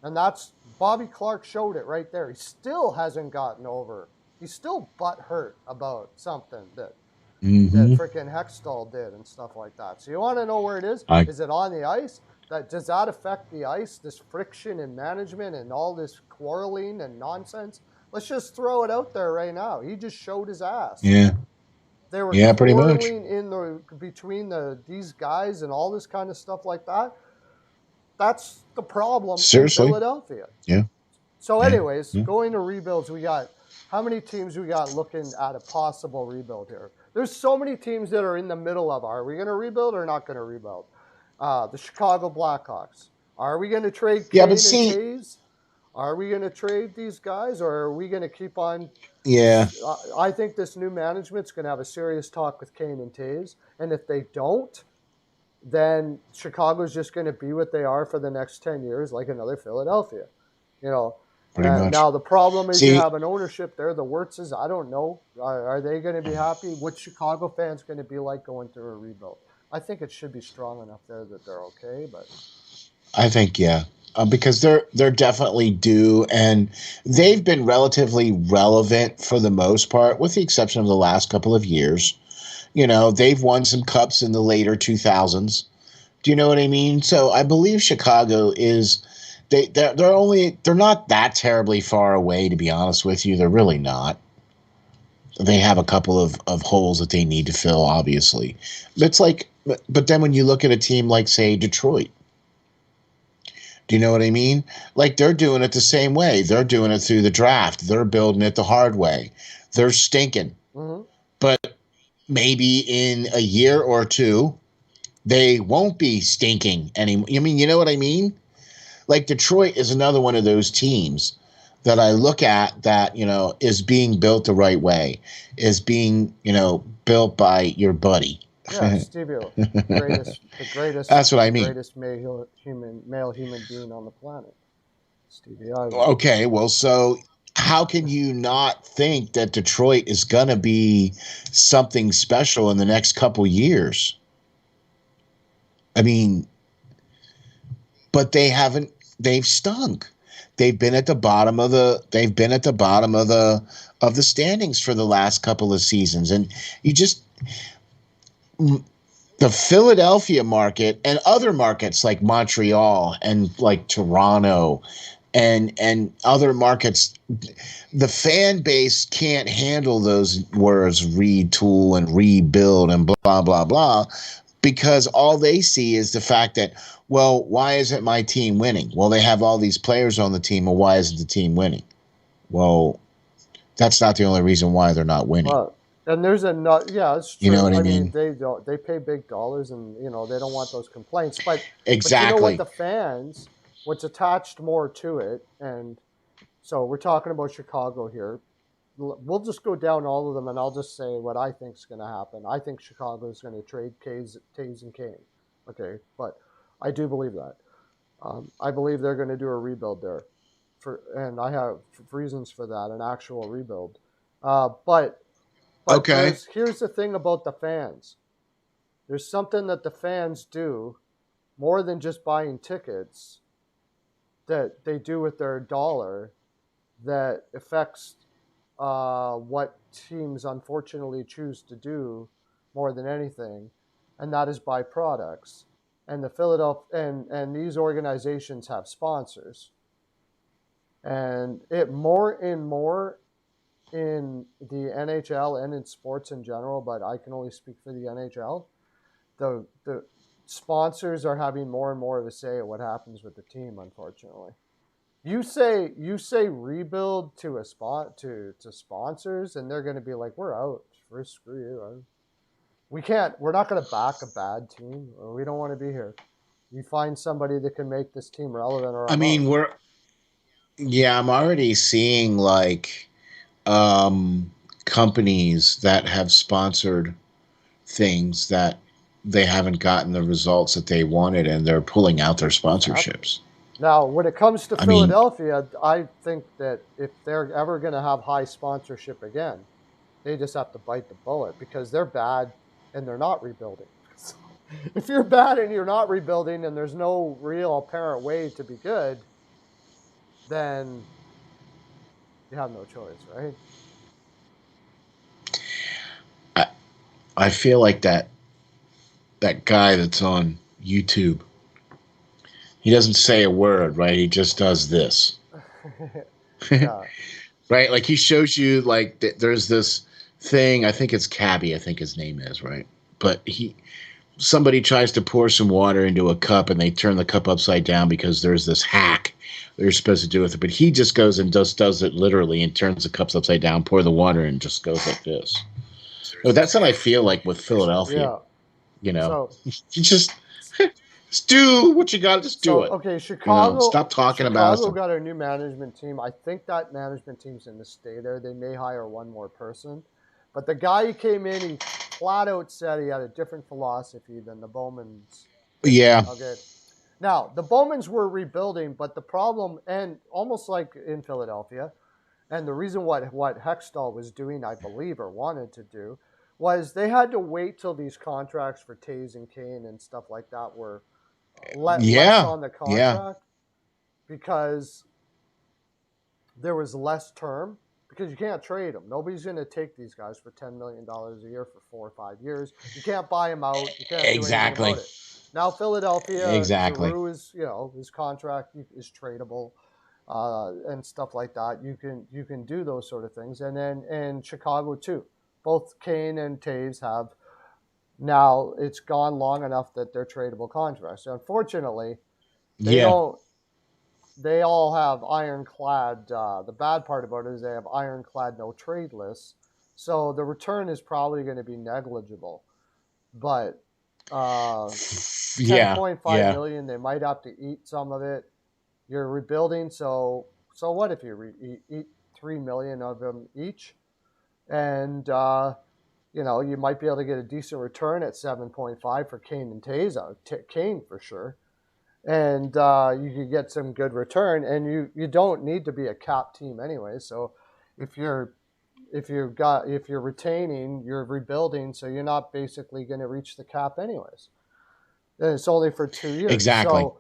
and that's Bobby Clark showed it right there. He still hasn't gotten over. He's still butthurt about something that Mm-hmm. freaking Hextall did and stuff like that. So you want to know where it is? I Is it on the ice? Does that affect the ice? This friction in management and all this quarreling and nonsense? Let's just throw it out there right now. He just showed his ass. Yeah. They were Yeah, pretty much. quarreling between these guys and all this kind of stuff like that. That's the problem in Seriously. Philadelphia. Yeah. So, anyways, Yeah. going to rebuilds, we got how many teams we got looking at a possible rebuild here? There's so many teams that are in the middle of, are we going to rebuild or not going to rebuild? The Chicago Blackhawks. Are we going to trade Kane and Taves? Are we going to trade these guys, or are we going to keep on? Yeah. I think this new management's going to have a serious talk with Kane and Taves, and if they don't, then Chicago's just going to be what they are for the next 10 years, like another Philadelphia. You know, Pretty much. now the problem is you have an ownership there. The Wirtzes, I don't know. Are they going to be happy? What Chicago fans going to be like going through a rebuild? I think it should be strong enough there that they're okay. But I think because they're definitely due, and they've been relatively relevant for the most part, with the exception of the last couple of years. You know, they've won some cups in the later 2000s. Do you know what I mean? So I believe Chicago is. They're not that terribly far away, to be honest with you. They're really not. They have a couple of holes that they need to fill, obviously. It's like, but then when you look at a team like, say, Detroit, do you know what I mean? Like, they're doing it the same way. They're doing it through the draft. They're building it the hard way. They're stinking. mm-hmm. But maybe in a year or two, they won't be stinking anymore. I mean, you know what I mean? Like, Detroit is another one of those teams that I look at that, you know, is being built the right way, is being, you know, built by your buddy. Yeah, Stevie, the greatest. That's what I mean. Greatest male human being on the planet, Stevie. Okay, well, so how can you not think that Detroit is gonna be something special in the next couple years? I mean, but they haven't. They've stunk. They've been at the bottom of the. They've been at the bottom of the standings for the last couple of seasons, and you just the Philadelphia market and other markets like Montreal and like Toronto and other markets, the fan base can't handle those words retool and rebuild and blah blah blah, because all they see is the fact that, well, why isn't my team winning? Well, they have all these players on the team, well, why isn't the team winning? Well, that's not the only reason why they're not winning. And there's it's true. You know what I mean? They pay big dollars, and you know they don't want those complaints. But exactly. But you know what, the fans, what's attached more to it, and so we're talking about Chicago here. We'll just go down all of them, and I'll just say what I think is going to happen. I think Chicago is going to trade Taves and Kane. Okay, but I do believe that. I believe they're going to do a rebuild there, and I have reasons for that, an actual rebuild. But okay, here's the thing about the fans. There's something that the fans do more than just buying tickets that they do with their dollar that affects what teams unfortunately choose to do more than anything, and that is buy products. And the Philadelphia and these organizations have sponsors, and it more and more in the NHL and in sports in general, but I can only speak for the NHL. The sponsors are having more and more of a say at what happens with the team, unfortunately. You say rebuild to a spot to sponsors, and they're going to be like, we're out. We're screw you. We can't. We're not going to back a bad team. We don't want to be here. You find somebody that can make this team relevant, or I I'm out. mean, I'm already seeing like um, companies that have sponsored things that they haven't gotten the results that they wanted, and they're pulling out their Exactly. sponsorships. Now, when it comes to I mean, Philadelphia, I think that if they're ever going to have high sponsorship again, they just have to bite the bullet because they're bad and they're not rebuilding. So if you're bad and you're not rebuilding and there's no real apparent way to be good, then you have no choice, right? I, I feel like that guy that's on YouTube. He doesn't say a word, right? He just does this. Yeah. Right? Like he shows you like there's this thing. I think it's Cabby. I think his name is right. But somebody tries to pour some water into a cup and they turn the cup upside down because there's this hack they're supposed to do with it. But he just goes and just does it literally and turns the cups upside down, pour the water, and just goes like this. No, that's what I feel like with Philadelphia. Yeah. You know, So you just do what you got to just do so it. okay, Stop talking about Chicago us. got a new management team. I think that management team's going to stay there. They may hire one more person. But the guy who came in, he flat out said he had a different philosophy than the Bowmans did. Yeah, Okay. Now, the Bowmans were rebuilding, but the problem, and almost like in Philadelphia, and the reason what Hextall was doing, I believe, or wanted to do, was they had to wait till these contracts for Taves and Kane and stuff like that were less yeah, on the yeah. contract because there was less term because you can't trade them. Nobody's going to take these guys for $10 million a year for 4 or 5 years. You can't buy them out. You can't do anything Exactly, about it. Now Philadelphia, exactly. Giroux is, his contract is tradable and stuff like that. You can do those sort of things. And then in Chicago too, both Kane and Taves have now it's gone long enough that they're tradable contracts. So unfortunately, they Yeah, don't they all have ironclad. The bad part about it is they have ironclad no trade lists, so the return is probably going to be negligible. But ten yeah, point five yeah. million, they might have to eat some of it. You're rebuilding, so what if you eat 3 million of them each, and you might be able to get a decent return at 7.5 for Kane and Taza, Kane for sure, and you could get some good return. And you don't need to be a cap team anyway. So if you're retaining, you're rebuilding, so you're not basically going to reach the cap anyways. And it's only for 2 years. Exactly. So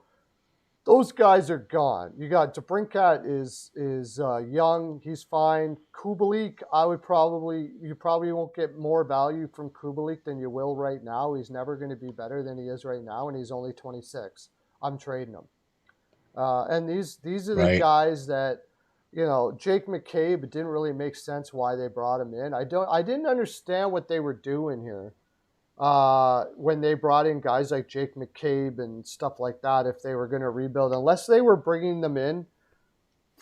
those guys are gone. You got DeBrincat is young. He's fine. Kubalik, you probably won't get more value from Kubalik than you will right now. He's never going to be better than he is right now, and he's only 26. I'm trading him. And these are the Right. guys that Jake McCabe. It didn't really make sense why they brought him in. I didn't understand what they were doing here when they brought in guys like Jake McCabe and stuff like that. If they were going to rebuild, unless they were bringing them in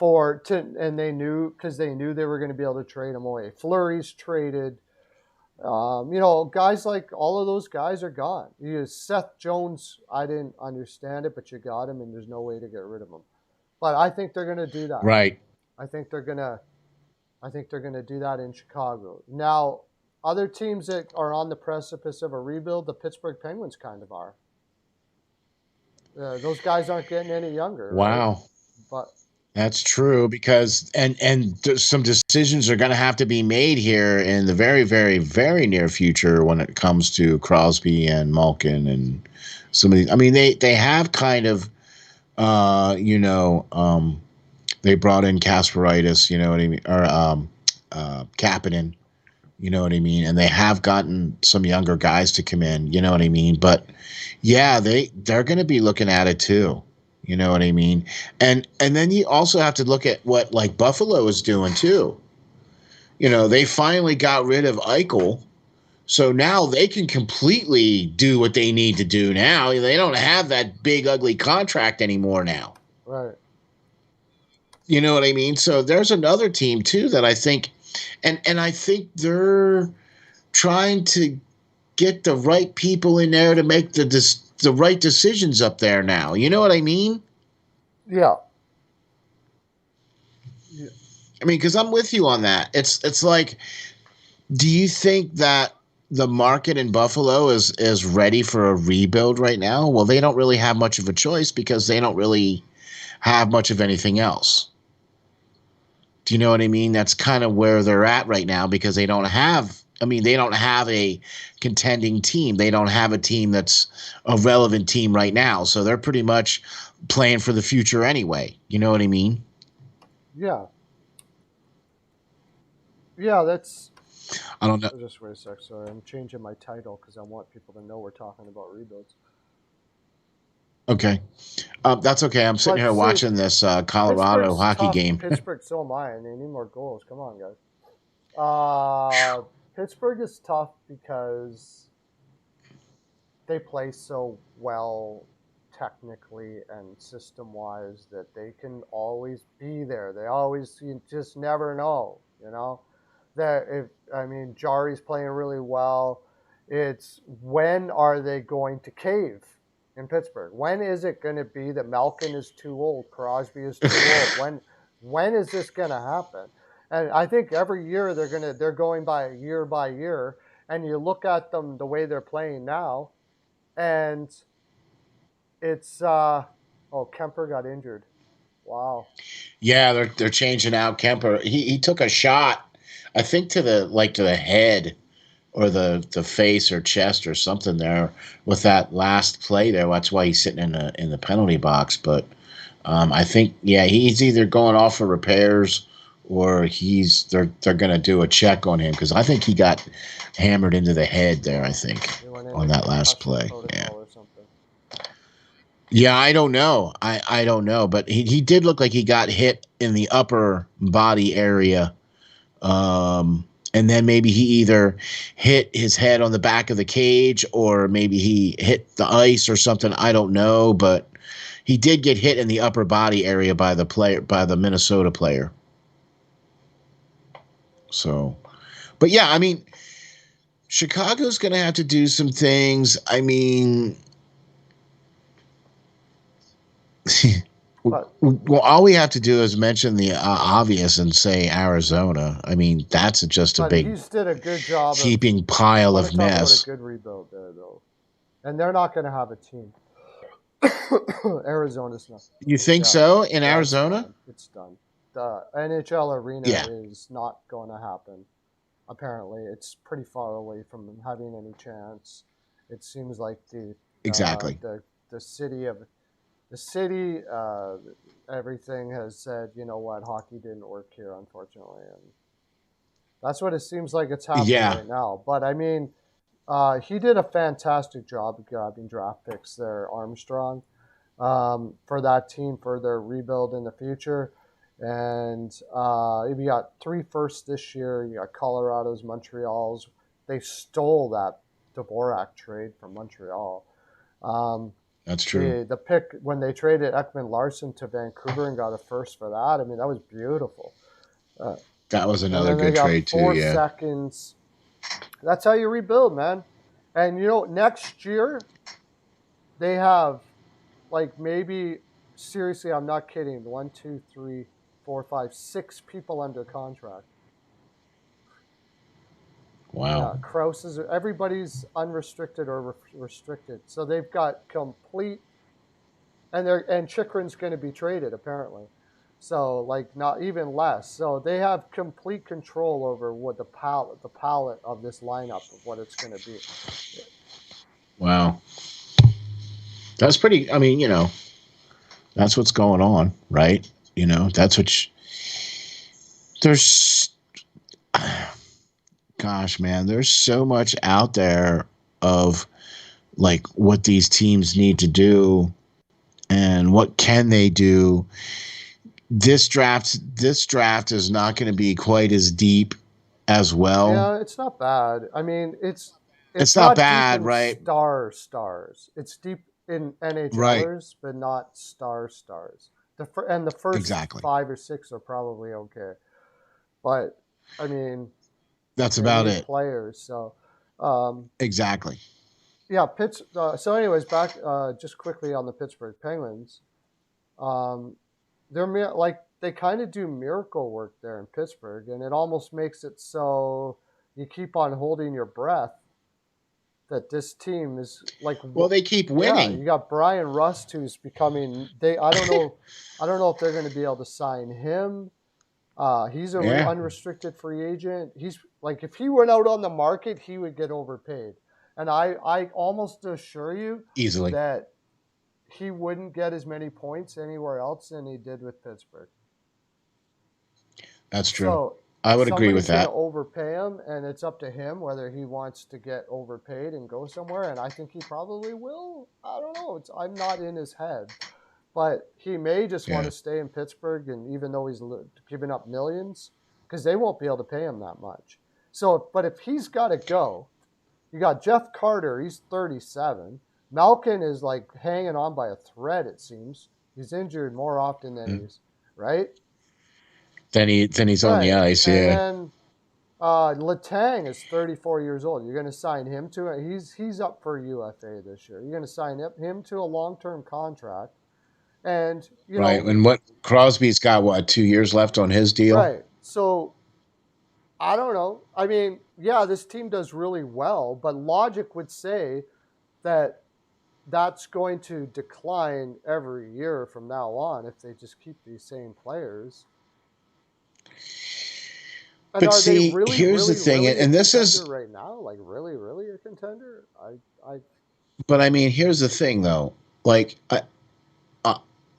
and they knew because they knew they were going to be able to trade them away. Fleury's traded. Guys like all of those guys are gone. Seth Jones, I didn't understand it, but you got him, and there's no way to get rid of him. But I think they're going to do that. Right. I think they're gonna. I think they're going to do that in Chicago. Now, other teams that are on the precipice of a rebuild, the Pittsburgh Penguins kind of are. Those guys aren't getting any younger, right? Wow. But That's true because some decisions are going to have to be made here in the very, very, very near future when it comes to Crosby and Malkin and some of these. I mean, they have kind of, they brought in Kasparaitis, you know what I mean, or Kapanen, you know what I mean, and they have gotten some younger guys to come in, you know what I mean. But yeah, they're going to be looking at it too. You know what I mean? And then you also have to look at what like Buffalo is doing too. They finally got rid of Eichel. So now they can completely do what they need to do now. They don't have that big ugly contract anymore now. right. You know what I mean? So there's another team too that I think, and I think they're trying to get the right people in there to make the right decisions up there now. You know what I mean? Yeah. Yeah. I mean, because I'm with you on that. It's like, do you think that the market in Buffalo is ready for a rebuild right now? Well, they don't really have much of a choice because they don't really have much of anything else. Do you know what I mean? That's kind of where they're at right now because they don't have. I mean, they don't have a contending team. They don't have a team that's a relevant team right now. So they're pretty much playing for the future anyway. You know what I mean? Yeah. Yeah. That's. I don't know. Just wait a sec. Sorry, I'm changing my title because I want people to know we're talking about rebuilds. Okay. That's okay. I'm sitting But here see, watching this Colorado Pittsburgh's hockey tough. game. Pittsburgh, so am I, and they need more goals. Come on, guys. Pittsburgh is tough because they play so well technically and system wise that they can always be there. They always, you just never know, you know. That if I mean Jari's playing really well. It's when are they going to cave in Pittsburgh? When is it going to be that Malkin is too old, Crosby is too old? When is this going to happen? And I think every year they're going by year, and you look at them the way they're playing now, and it's oh, Kemper got injured. Wow. Yeah, they're changing out Kemper. He took a shot, I think to the head or the face or chest or something there with that last play there. That's why he's sitting in the penalty box. But I think he's either going off for repairs or they're gonna do a check on him because I think he got hammered into the head there. I think They went on into that last concussion play. Yeah. protocol or something. Yeah, I don't know. I don't know, but he did look like he got hit in the upper body area. And then maybe he either hit his head on the back of the cage or maybe he hit the ice or something. I don't know, but he did get hit in the upper body area by the Minnesota player. So, but yeah, I mean, Chicago's going to have to do some things. I mean, But well, all we have to do is mention the obvious and say Arizona. I mean, that's just a but big he's did a good job of. heaping I pile want to of talk about a mess. good rebuild there, though, and they're not going to have a team. Arizona's not. You think Yeah, so in yeah, it's Arizona? done. It's done. The NHL arena Yeah, is not going to happen. Apparently, it's pretty far away from having any chance. It seems like uh, exactly. the the city of the city everything has said, you know what, hockey didn't work here, unfortunately, and that's what it seems like it's happening Yeah, right now. But I mean, he did a fantastic job of grabbing draft picks there, Armstrong, for that team for their rebuild in the future. And you got 3 firsts this year. You got Colorado's, Montreal's. They stole that Dvorak trade from Montreal. Um, that's true. the pick when they traded Ekman Larson to Vancouver and got a first for that. I mean, that was beautiful. Uh, That was and another then they good got trade too. four Yeah, seconds. That's how you rebuild, man. And you know, next year they have like maybe seriously, I'm not kidding. 1, 2, 3, 4, 5, 6 people under contract. wow. Yeah, Kraus is everybody's unrestricted or restricted, so they've got complete and Chikrin's going to be traded apparently. So like not even less. So they have complete control over what the palette of this lineup of what it's going to be. Wow, that's pretty. I mean, that's what's going on, right? That's there's. Gosh, man, there's so much out there of like what these teams need to do and what can they do. This draft is not going to be quite as deep as well. Yeah, it's not bad. I mean, it's It's not not deep bad, in right? stars. It's deep in Right. NHLers, but not stars. And the first Exactly. 5 or 6 are probably okay. But I mean, That's they about need it. players. So, um, Exactly. yeah, so, anyways, back just quickly on the Pittsburgh Penguins. Um, like they kind of do miracle work there in Pittsburgh, and it almost makes it so you keep on holding your breath that this team is like, Well, they keep yeah, winning. you got Brian Rust who's becoming. I don't know if they're going to be able to sign him. He's a Yeah, unrestricted free agent. He's like, if he went out on the market, he would get overpaid. And I almost assure you easily. that he wouldn't get as many points anywhere else than he did with Pittsburgh. That's true. So I would agree with somebody's going to that. overpay him, and it's up to him whether he wants to get overpaid and go somewhere. And I think he probably will. I don't know. I'm not in his head, but he may just want Yeah. to stay in Pittsburgh. And even though he's giving up millions, because they won't be able to pay him that much. So, but if he's got to go, you got Jeff Carter. He's 37. Malkin is like hanging on by a thread. It seems he's injured more often than he's right. Then he's on the Right. ice. And Yeah. then Letang is 34 years old. You're going to sign him to it. He's up for UFA this year. You're going to sign him to a long-term contract. And, Right. And what Crosby's got, what, 2 years left on his deal? right. So I don't know. I mean, yeah, this team does really well, but logic would say that that's going to decline every year from now on if they just keep these same players. And But are they see, really, here's the really, thing, really a and this contender is, right now? Like really, really a contender? but I mean, here's the thing, though. Like,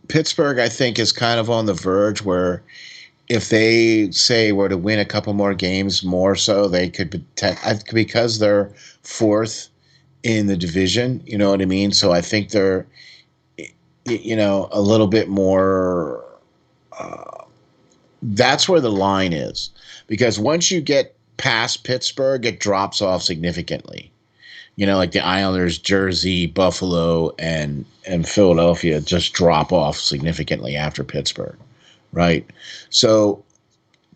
Pittsburgh, I think, is kind of on the verge where if they say were to win a couple more games more so, they could because they're fourth in the division. You know what I mean? So I think they're, a little bit more. That's where the line is, because once you get past Pittsburgh, it drops off significantly. Like the Islanders, Jersey, Buffalo, and Philadelphia just drop off significantly after Pittsburgh, right? So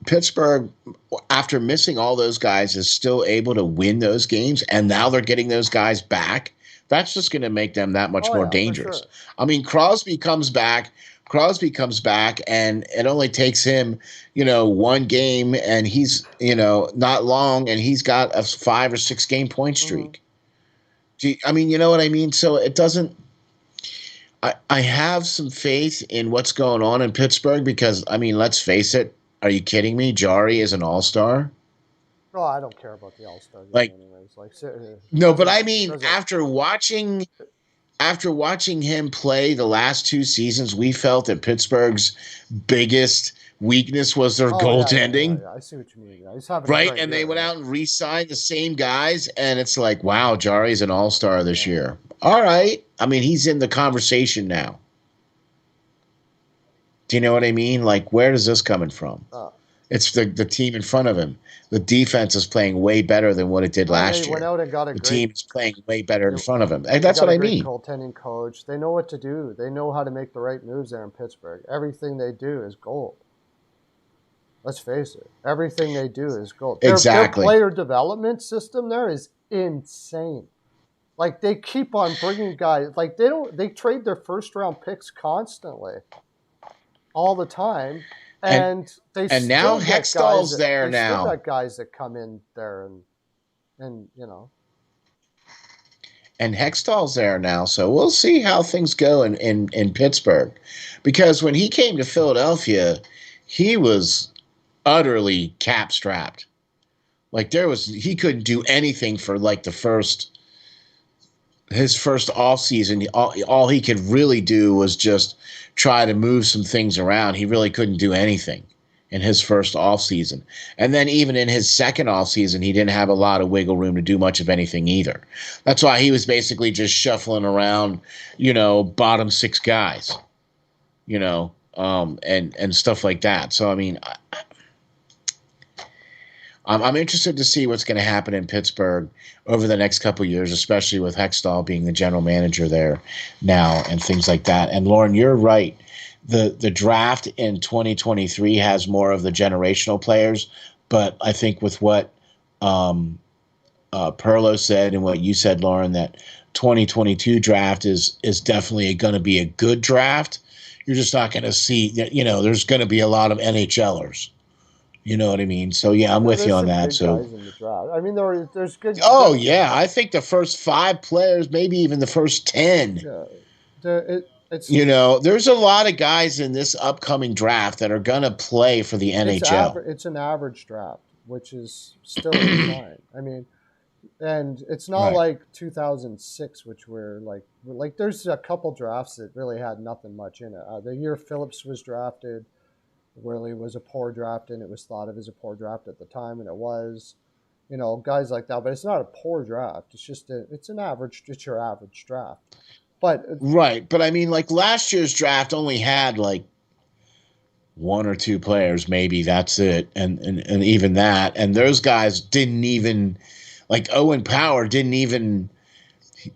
Pittsburgh, after missing all those guys, is still able to win those games, and now they're getting those guys back. That's just going to make them that much more yeah, for dangerous. sure. I mean, Crosby comes back, and it only takes him, one game, and he's, not long, and he's got a 5 or 6 game point streak. I mean, you know what I mean? So it doesn't. I have some faith in what's going on in Pittsburgh because, I mean, let's face it. Are you kidding me? Jari is an all-star. No, I don't care about the All-Star game Like, anyways. no, but I mean, after watching him play the last 2 seasons, we felt that Pittsburgh's biggest weakness was their goaltending. Yeah. I see what you mean. Yeah, he's having right, and they went out and re-signed the same guys, and it's like, wow, Jari's an all-star this year. All right. I mean, he's in the conversation now. Do you know what I mean? Like, where is this coming from? It's the team in front of him. The defense is playing way better than what it did last year. Went out and got the team is playing way better in front of him. And that's what I mean. Goaltending coach. They know what to do. They know how to make the right moves there in Pittsburgh. Everything they do is gold. Let's face it. Everything they do is gold. Exactly. Their player development system there is insane. Like, they keep on bringing guys. Like, they trade their first-round picks constantly, all the time. And now Hextall's there now. They still got guys that come in there and And Hextall's there now, so we'll see how things go in Pittsburgh. Because when he came to Philadelphia, he was utterly cap-strapped. Like, he couldn't do anything for like his first off season. All he could really do was just try to move some things around. He really couldn't do anything in his first off season. And then even in his second off season, he didn't have a lot of wiggle room to do much of anything either. That's why he was basically just shuffling around, bottom 6 guys, and stuff like that. So, I mean, I'm interested to see what's going to happen in Pittsburgh over the next couple of years, especially with Hextall being the general manager there now and things like that. And Lauren, you're right the draft in 2023 has more of the generational players, but I think with what Pearlo said and what you said, Lauren, that 2022 draft is definitely going to be a good draft. You're just not going to see, there's going to be a lot of NHLers. You know what I mean? So yeah, I'm Yeah, with you there's on some that. good So, guys in the draft. I mean, there's good. oh yeah, I think the first 5 players, maybe even the first 10. Yeah, it's There's a lot of guys in this upcoming draft that are going to play for the NHL. It's an average draft, which is still fine. I mean, and it's not Right. like 2006, which were like there's a couple drafts that really had nothing much in it. The year Phillips was drafted really was a poor draft, and it was thought of as a poor draft at the time, and it was, guys like that. But it's not a poor draft. It's just it's your average draft. But Right. But I mean, like last year's draft only had like 1 or 2 players, maybe that's it. And even that. And those guys didn't even, like Owen Power didn't even,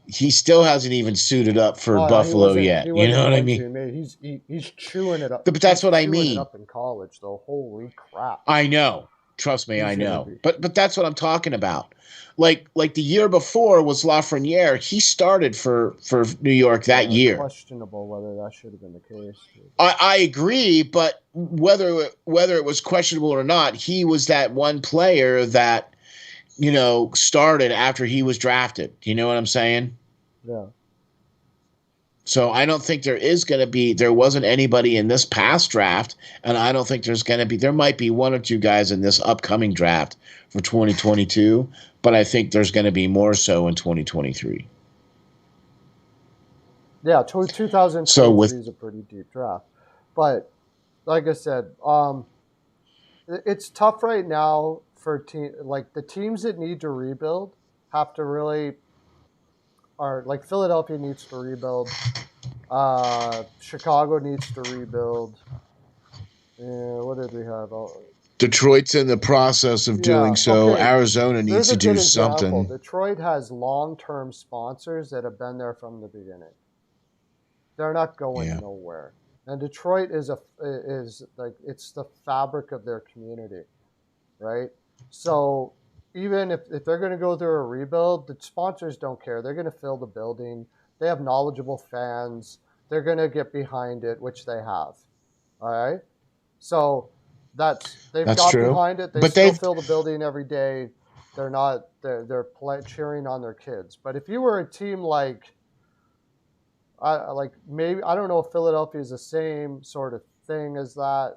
he still hasn't even suited up for oh no, he Buffalo wasn't. yet. He You know wasn't what I going mean? to. Maybe he's chewing it up. But that's He's what I chewing it mean. up in college, though. Holy crap! I know. Trust me, I He's gonna know. be But that's what I'm talking about. Like the year before was Lafreniere. He started for New York that year. questionable whether that should have been the case. I agree, but whether it was questionable or not, he was that one player that started after he was drafted. You know what I'm saying? Yeah. So I don't think there wasn't anybody in this past draft, and I don't think there might be 1 or 2 guys in this upcoming draft for 2022, but I think there's going to be more so in 2023. Yeah, 2023 is a pretty deep draft. But like I said, it's tough right now for the teams that need to rebuild have to really are like Philadelphia needs to rebuild. Chicago needs to rebuild. What did we have? Detroit's in the process of doing Yeah. so. Okay. Arizona needs There's to a good do example. something. Detroit has long-term sponsors that have been there from the beginning. They're not going Yeah. nowhere. And Detroit is like it's the fabric of their community, right? So even if they're going to go through a rebuild, the sponsors don't care. They're going to fill the building. They have knowledgeable fans. They're going to get behind it, which they have. All right. So they've That's got true. behind it. They But still they've fill the building every day. They're cheering on their kids. But if you were a team like maybe I don't know if Philadelphia is the same sort of thing as that,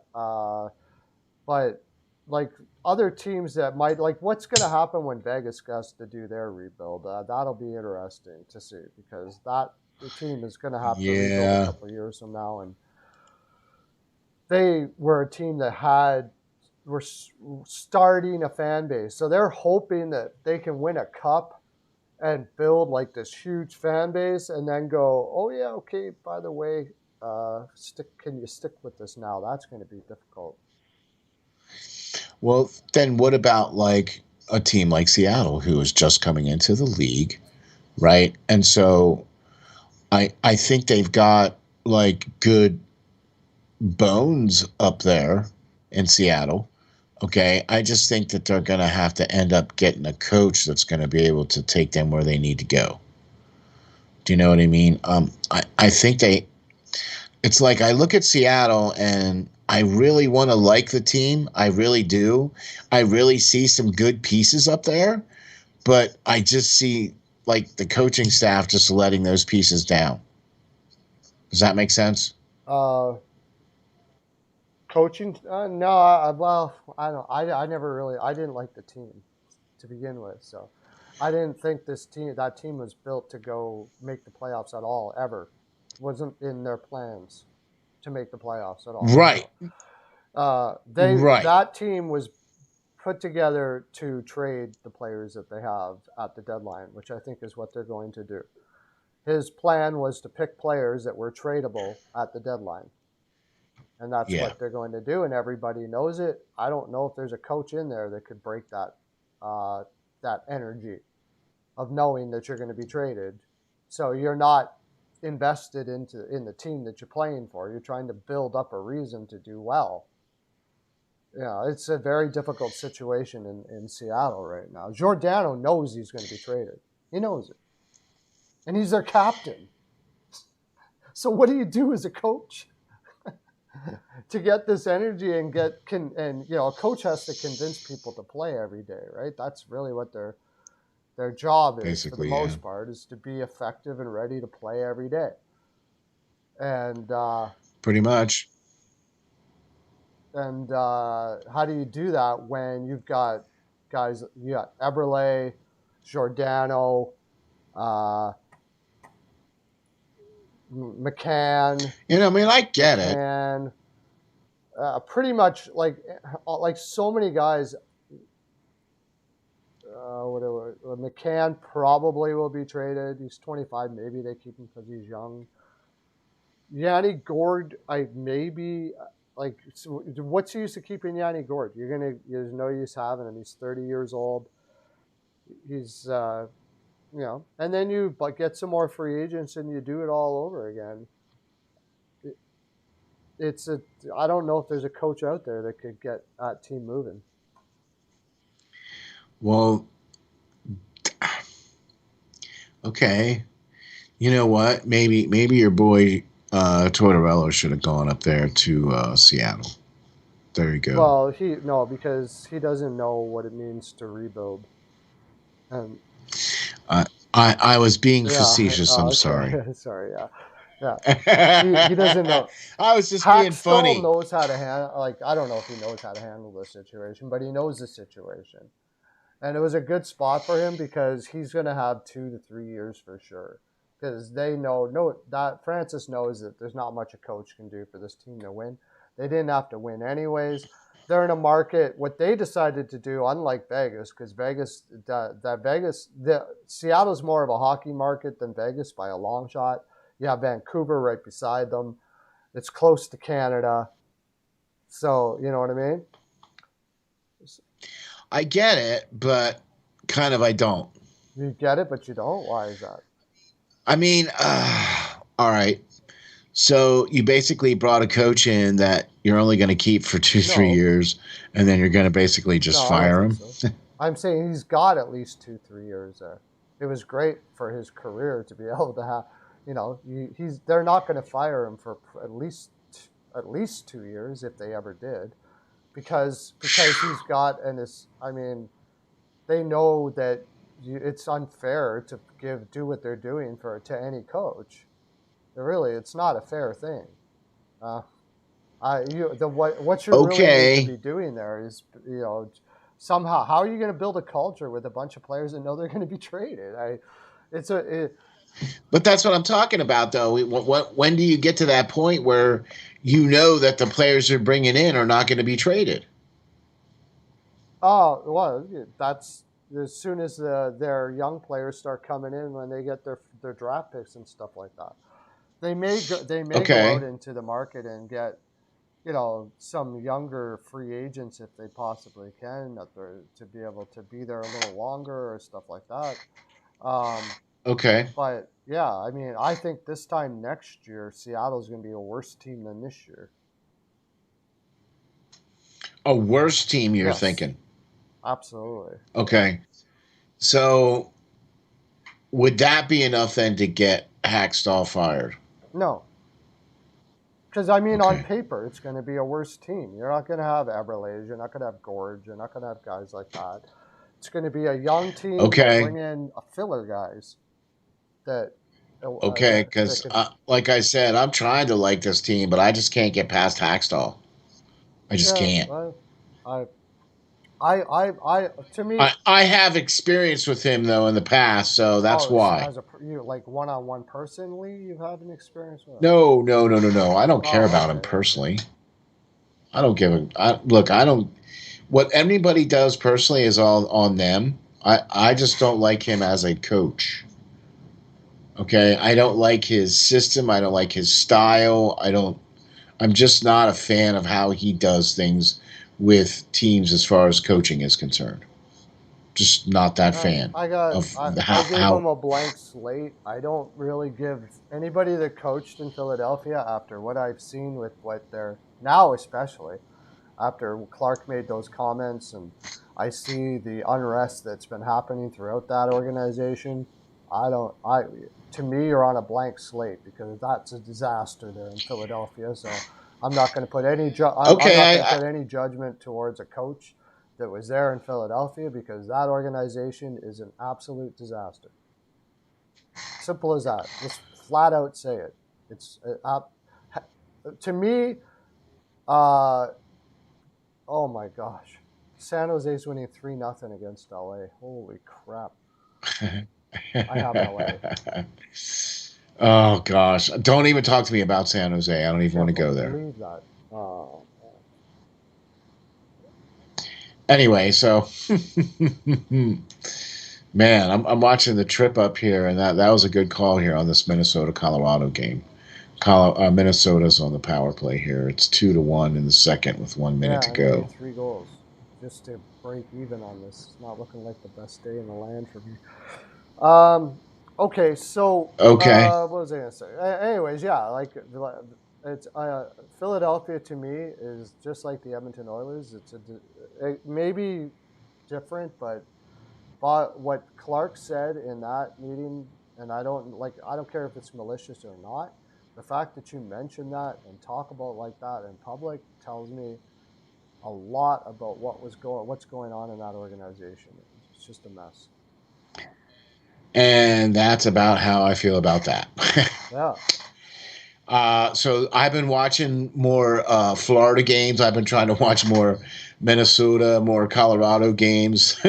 but like other teams that might what's going to happen when Vegas has to do their rebuild? That'll be interesting to see because the team is going to have to rebuild a Yeah. couple of years from now, and they were a team that were starting a fan base, so they're hoping that they can win a cup and build like this huge fan base, and then go, oh yeah, okay. By the way, can you stick with this now? That's going to be difficult. Well, then what about like a team like Seattle who is just coming into the league, right? And so I think they've got like good bones up there in Seattle. Okay. I just think that they're going to have to end up getting a coach that's going to be able to take them where they need to go. Do you know what I mean? I think it's like I look at Seattle and I really want to like the team. I really do. I really see some good pieces up there, but I just see like the coaching staff just letting those pieces down. Does that make sense? Uh, Coaching? No. Well, I don't. I never really. I didn't like the team to begin with, so I didn't think that team was built to go make the playoffs at all. Ever wasn't in their plans to make the playoffs at all. Right. So Right. that team was put together to trade the players that they have at the deadline, which I think is what they're going to do. His plan was to pick players that were tradable at the deadline. And that's Yeah. what they're going to do, and everybody knows it. I don't know if there's a coach in there that could break that energy of knowing that you're going to be traded. So you're not invested in the team that you're playing for. You're trying to build up a reason to do well. Yeah, it's a very difficult situation in Seattle right now. Giordano knows he's going to be traded. He knows it. And he's their captain. So what do you do as a coach to get this energy and a coach has to convince people to play every day, right? That's really what their job is, Basically, for the most part, is to be effective and ready to play every day. And pretty much. And how do you do that when you've got guys? You got Eberle, Giordano, McCann. I mean, I get it. Pretty much like so many guys. McCann probably will be traded. He's 25. Maybe they keep him because he's young. Yanni Gourde, maybe. So what's the use of keeping Yanni Gourde? There's no use having him. He's 30 years old. He's, and then you get some more free agents and you do it all over again. I don't know if there's a coach out there that could get that team moving. Well, okay. You know what? Maybe your boy Tortorella should have gone up there to Seattle. There you go. Well, because he doesn't know what it means to rebuild. And I was being facetious. I'm sorry. Sorry, yeah. He doesn't know. I was just being funny. Still knows how to handle. I don't know if he knows how to handle the situation, but he knows the situation, and it was a good spot for him because he's going to have 2 to 3 years for sure. Because they know that Francis knows that there's not much a coach can do for this team to win. They didn't have to win anyways. They're in a market. What they decided to do, unlike Vegas, because Seattle's more of a hockey market than Vegas by a long shot. You have Vancouver right beside them. It's close to Canada. So, you know what I mean? I get it, but kind of I don't. You get it, but you don't? Why is that? I mean, all right. So you basically brought a coach in that you're only going to keep for 3 years, and then you're going to basically just fire him? So. I'm saying he's got at least 2-3 years there. It was great for his career to be able to have, they're not going to fire him for at least 2 years if they ever did, because he's got, they know that it's unfair to do what they're doing to any coach. It's not a fair thing. What you're really need to be doing there is, somehow, how are you going to build a culture with a bunch of players that know they're going to be traded? But that's what I'm talking about, though. When do you get to that point where you know that the players you're bringing in are not going to be traded? Oh, well, that's as soon as their young players start coming in when they get their draft picks and stuff like that. They may go out into the market and get, some younger free agents if they possibly can, to be able to be there a little longer or stuff like that. Okay. But yeah, I think this time next year, Seattle's going to be a worse team than this year. A worse team, you're thinking? Absolutely. Okay. So would that be enough then to get Hackstall fired? No. Because, on paper, it's going to be a worse team. You're not going to have Eberle. You're not going to have Gorge. You're not going to have guys like that. It's going to be a young team. Okay. Bring in filler guys. Because like I said, I'm trying to like this team, but I just can't get past Hackstall. I just can't. To me, I have experience with him though in the past, so that's why. As one-on-one personally, you've had an experience with him? No. I don't care about him personally. I don't give a look. I don't. What anybody does personally is all on them. I just don't like him as a coach. Okay, I don't like his system. I don't like his style. I'm just not a fan of how he does things with teams as far as coaching is concerned. just not that fan of I gave how him a blank slate. I don't really give anybody that coached in Philadelphia after what I've seen with what they're now, especially after Clark made those comments, and I see the unrest that's been happening throughout that organization. I don't. I To me, you're on a blank slate because that's a disaster there in Philadelphia. So I'm not going to put any. I'm not okay. going to put any judgment towards a coach that was there in Philadelphia because that organization is an absolute disaster. Simple as that. Let's flat out say it. It's to me. Uh, oh my gosh, San Jose's winning 3-0 against LA. Holy crap! I have LA. Oh gosh, don't even talk to me about San Jose. I don't even want Can't to go there. believe that. Oh Anyway, so man, I'm watching the trip up here, and that was a good call here on this Minnesota Colorado game. Minnesota's on the power play here. It's 2-1 in the second with 1 minute yeah, to I need go. 3 goals just to break even on this. It's not looking like the best day in the land for me. Okay, so Okay. what was I gonna say? Anyways, yeah, like it's Philadelphia to me is just like the Edmonton Oilers. It may be different, but what Clark said in that meeting, and I don't care if it's malicious or not. The fact that you mention that and talk about like that in public tells me a lot about what's going on in that organization. It's just a mess. And that's about how I feel about that. Yeah. So I've been watching more Florida games. I've been trying to watch more Minnesota, more Colorado games.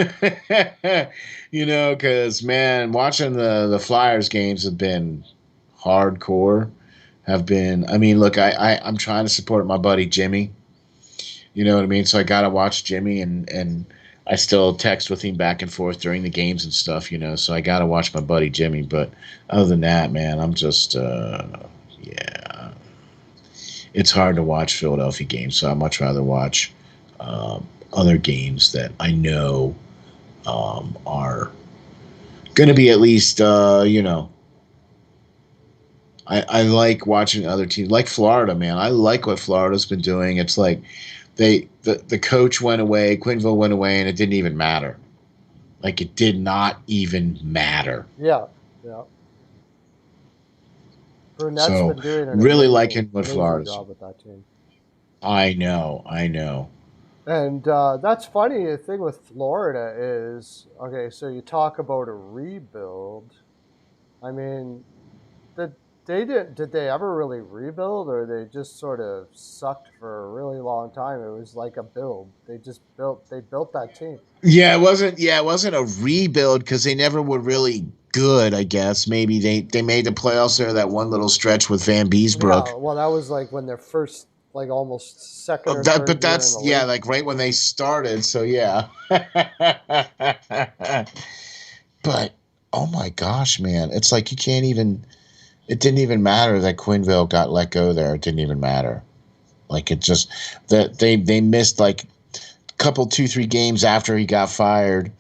Because man, watching the Flyers games have been hardcore. Have been. I mean, look, I'm trying to support my buddy Jimmy. You know what I mean? So I gotta watch Jimmy, and I still text with him back and forth during the games and stuff. So I gotta watch my buddy Jimmy. But other than that, man, I'm just yeah, it's hard to watch Philadelphia games. So I much rather watch other games that I know are going to be at least I like watching other teams like Florida, man. I like what Florida's been doing. It's like the coach went away, Quinville went away, and it didn't even matter. Like it did not even matter. Yeah. Yeah. Burnett's So been doing an really liking what amazing Florida's. job with that team. I know. And that's funny. The thing with Florida is okay. So you talk about a rebuild. I mean, did did they ever really rebuild, or they just sort of sucked for a really long time? It was like a build. They built that team. Yeah, it wasn't a rebuild because they never were really good, I guess. Maybe they made the playoffs there that one little stretch with Van Beesbrook. Yeah, well, that was like when their first, like almost second or That third but year in that's the yeah, league. like right when they started, so yeah. But oh my gosh, man. It's like you can't even it didn't even matter that Quinville got let go there. It didn't even matter. Like it just that they missed like a couple 2-3 games after he got fired.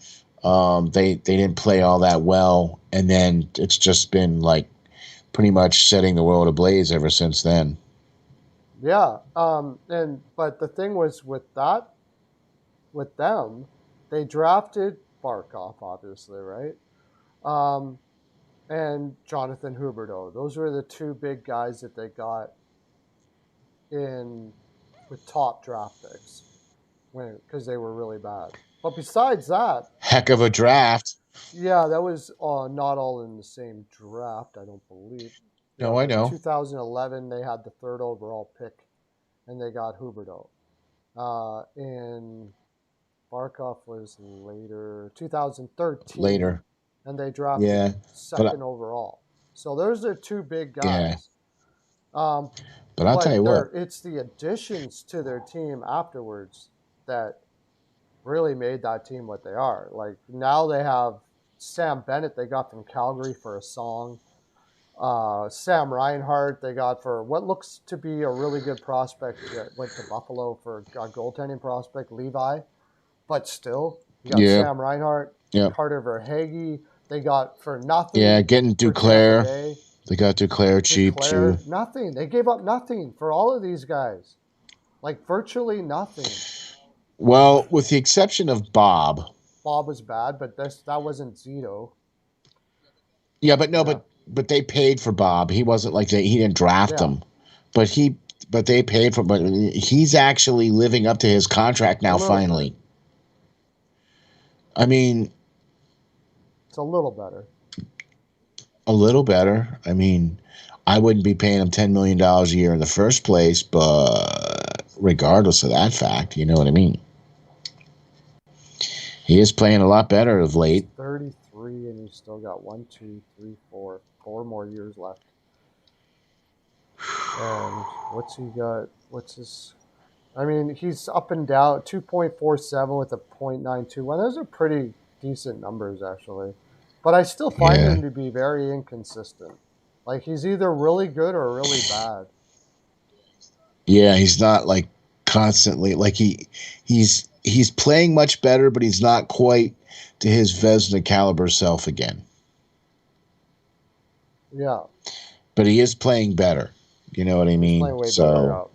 They didn't play all that well, and then it's just been like pretty much setting the world ablaze ever since then. Yeah. And but the thing was with them, they drafted Barkov, obviously, right? Um, and Jonathan Huberdeau. Those were the two big guys that they got in with top draft picks when because they were really bad. But besides that, Heck of a draft. yeah, that was not all in the same draft, I don't believe. Yeah, No, I but know. 2011 they had the third overall pick, and they got Huberdeau. In Barkov was later, 2013, Later. and they drafted Yeah. But second overall. So those are two big yeah. guys. Um, But I'll tell but you what. it's the additions to their team afterwards that really made that team what they are. Like now they have Sam Bennett they got from Calgary for a song. Sam Reinhart they got for what looks to be a really good prospect that went to Buffalo for a goaltending prospect, Levi. But still, you got Yeah. Sam Reinhart. Yep. Carter Verhaeghe. They got for nothing Yeah, getting for Tampa Duclair. Bay. They got Duclair cheap too. Duclair, nothing. They gave up nothing for all of these guys. Like virtually nothing. Well, with the exception of Bob. Bob was bad, but that wasn't Zito. Yeah, but no, Yeah. but they paid for Bob. He wasn't like he didn't draft Yeah. him, but they paid for. But he's actually living up to his contract now. A little Finally, bit. I mean, It's a little better. a little better. I mean, I wouldn't be paying him $10 million a year in the first place, but regardless of that fact, you know what I mean. He is playing a lot better of late. He's 33, and he's still got 1, 2, 3, 4 more years left. And what's he got? What's his? I mean, he's up and down. 2.47 with a .921. Those are pretty decent numbers, actually. But I still find him to be very inconsistent. Like he's either really good or really bad. Yeah, he's not like constantly like he's playing much better, but he's not quite to his Vezina caliber self again. Yeah. But he is playing better. You know what I mean? He's playing way better out.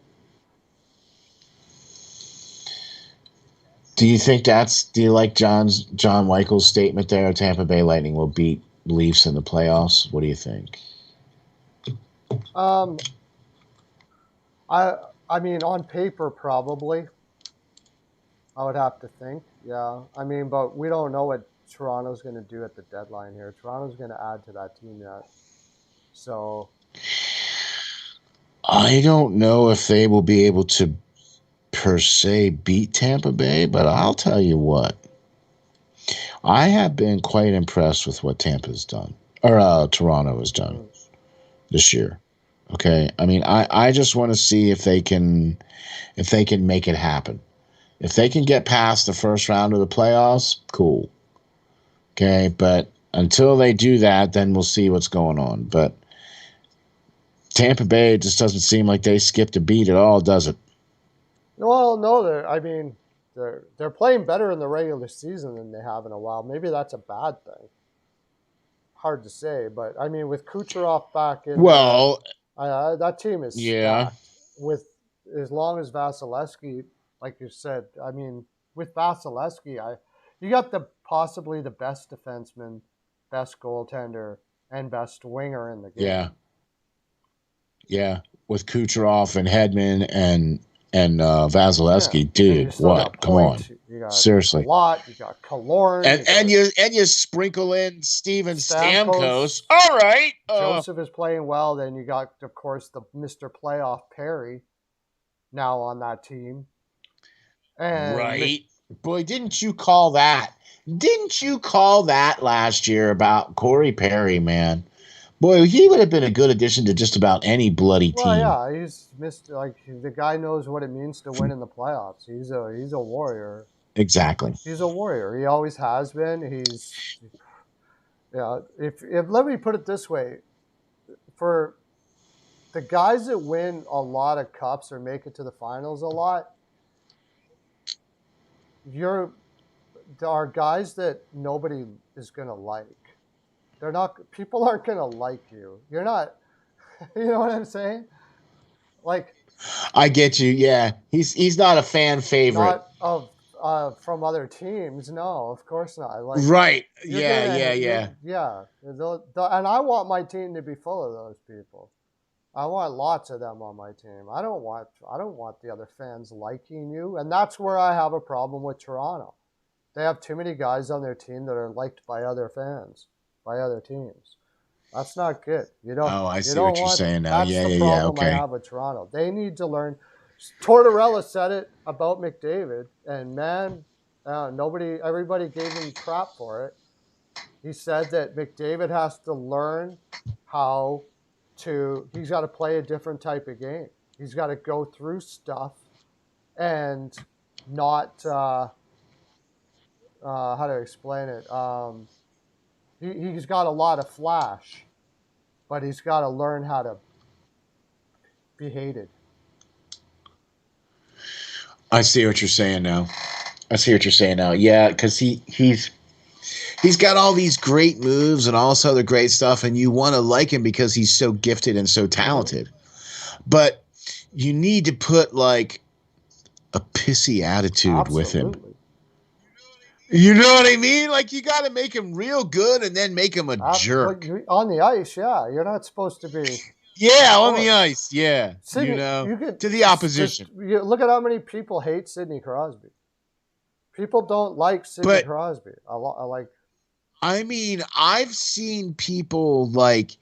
Do you think do you like John Michael's statement there? Tampa Bay Lightning will beat Leafs in the playoffs. What do you think? I mean, on paper, probably. I would have to think. Yeah. I mean, but we don't know what Toronto's going to do at the deadline here. Toronto's going to add to that team yet. So I don't know if they will be able to per se beat Tampa Bay, but I'll tell you what. I have been quite impressed with what Tampa's done, or Toronto has done this year. Okay, I mean, I just want to see if they can make it happen. If they can get past the first round of the playoffs, cool. Okay, but until they do that, then we'll see what's going on. But Tampa Bay just doesn't seem like they skipped a beat at all, does it? Well, no, they're playing better in the regular season than they have in a while. Maybe that's a bad thing. Hard to say, but I mean, with Kucherov back in, that team is stacked. With as long as Vasilevsky, like you said, I mean, with Vasilevsky, you got possibly the best defenseman, best goaltender, and best winger in the game. Yeah, with Kucherov and Hedman and Vasilevsky, dude, what? Come on, you got seriously. A lot. You got Killorn, and you sprinkle in Steven Stamkos. All right, Joseph is playing well. Then you got, of course, the Mr. Playoff Perry now on that team. And right, boy, didn't you call that? Didn't you call that last year about Corey Perry, man? Boy, he would have been a good addition to just about any bloody team. Well, yeah, he's the guy knows what it means to win in the playoffs. He's a warrior. Exactly. He's a warrior. He always has been. If let me put it this way, for the guys that win a lot of cups or make it to the finals a lot, there are guys that nobody is going to like. People aren't going to like you. You're not, you know what I'm saying? Like, I get you. Yeah. He's not a fan favorite. Not from other teams. No, of course not. Like, right. Yeah. And I want my team to be full of those people. I want lots of them on my team. I don't want the other fans liking you. And that's where I have a problem with Toronto. They have too many guys on their team that are liked by other fans, by other teams. That's not good. You don't. Oh, I see what you're saying now. That's the problem I have with Toronto. They need to learn. Tortorella said it about McDavid, and man, everybody gave him crap for it. He said that McDavid has to learn he's got to play a different type of game. He's got to go through stuff and not, how to explain it? He's got a lot of flash, but he's got to learn how to be hated. I see what you're saying now. Yeah, because he's He's got all these great moves and all this other great stuff, and you want to like him because he's so gifted and so talented. But you need to put like a pissy attitude with him. You know what I mean? Like, you got to make him real good and then make him a jerk. On the ice, yeah. You're not supposed to be. Yeah, on the ice, yeah. Sidney, to the opposition. Look at how many people hate Sidney Crosby. People don't like Sidney Crosby. I mean, I've seen people, like,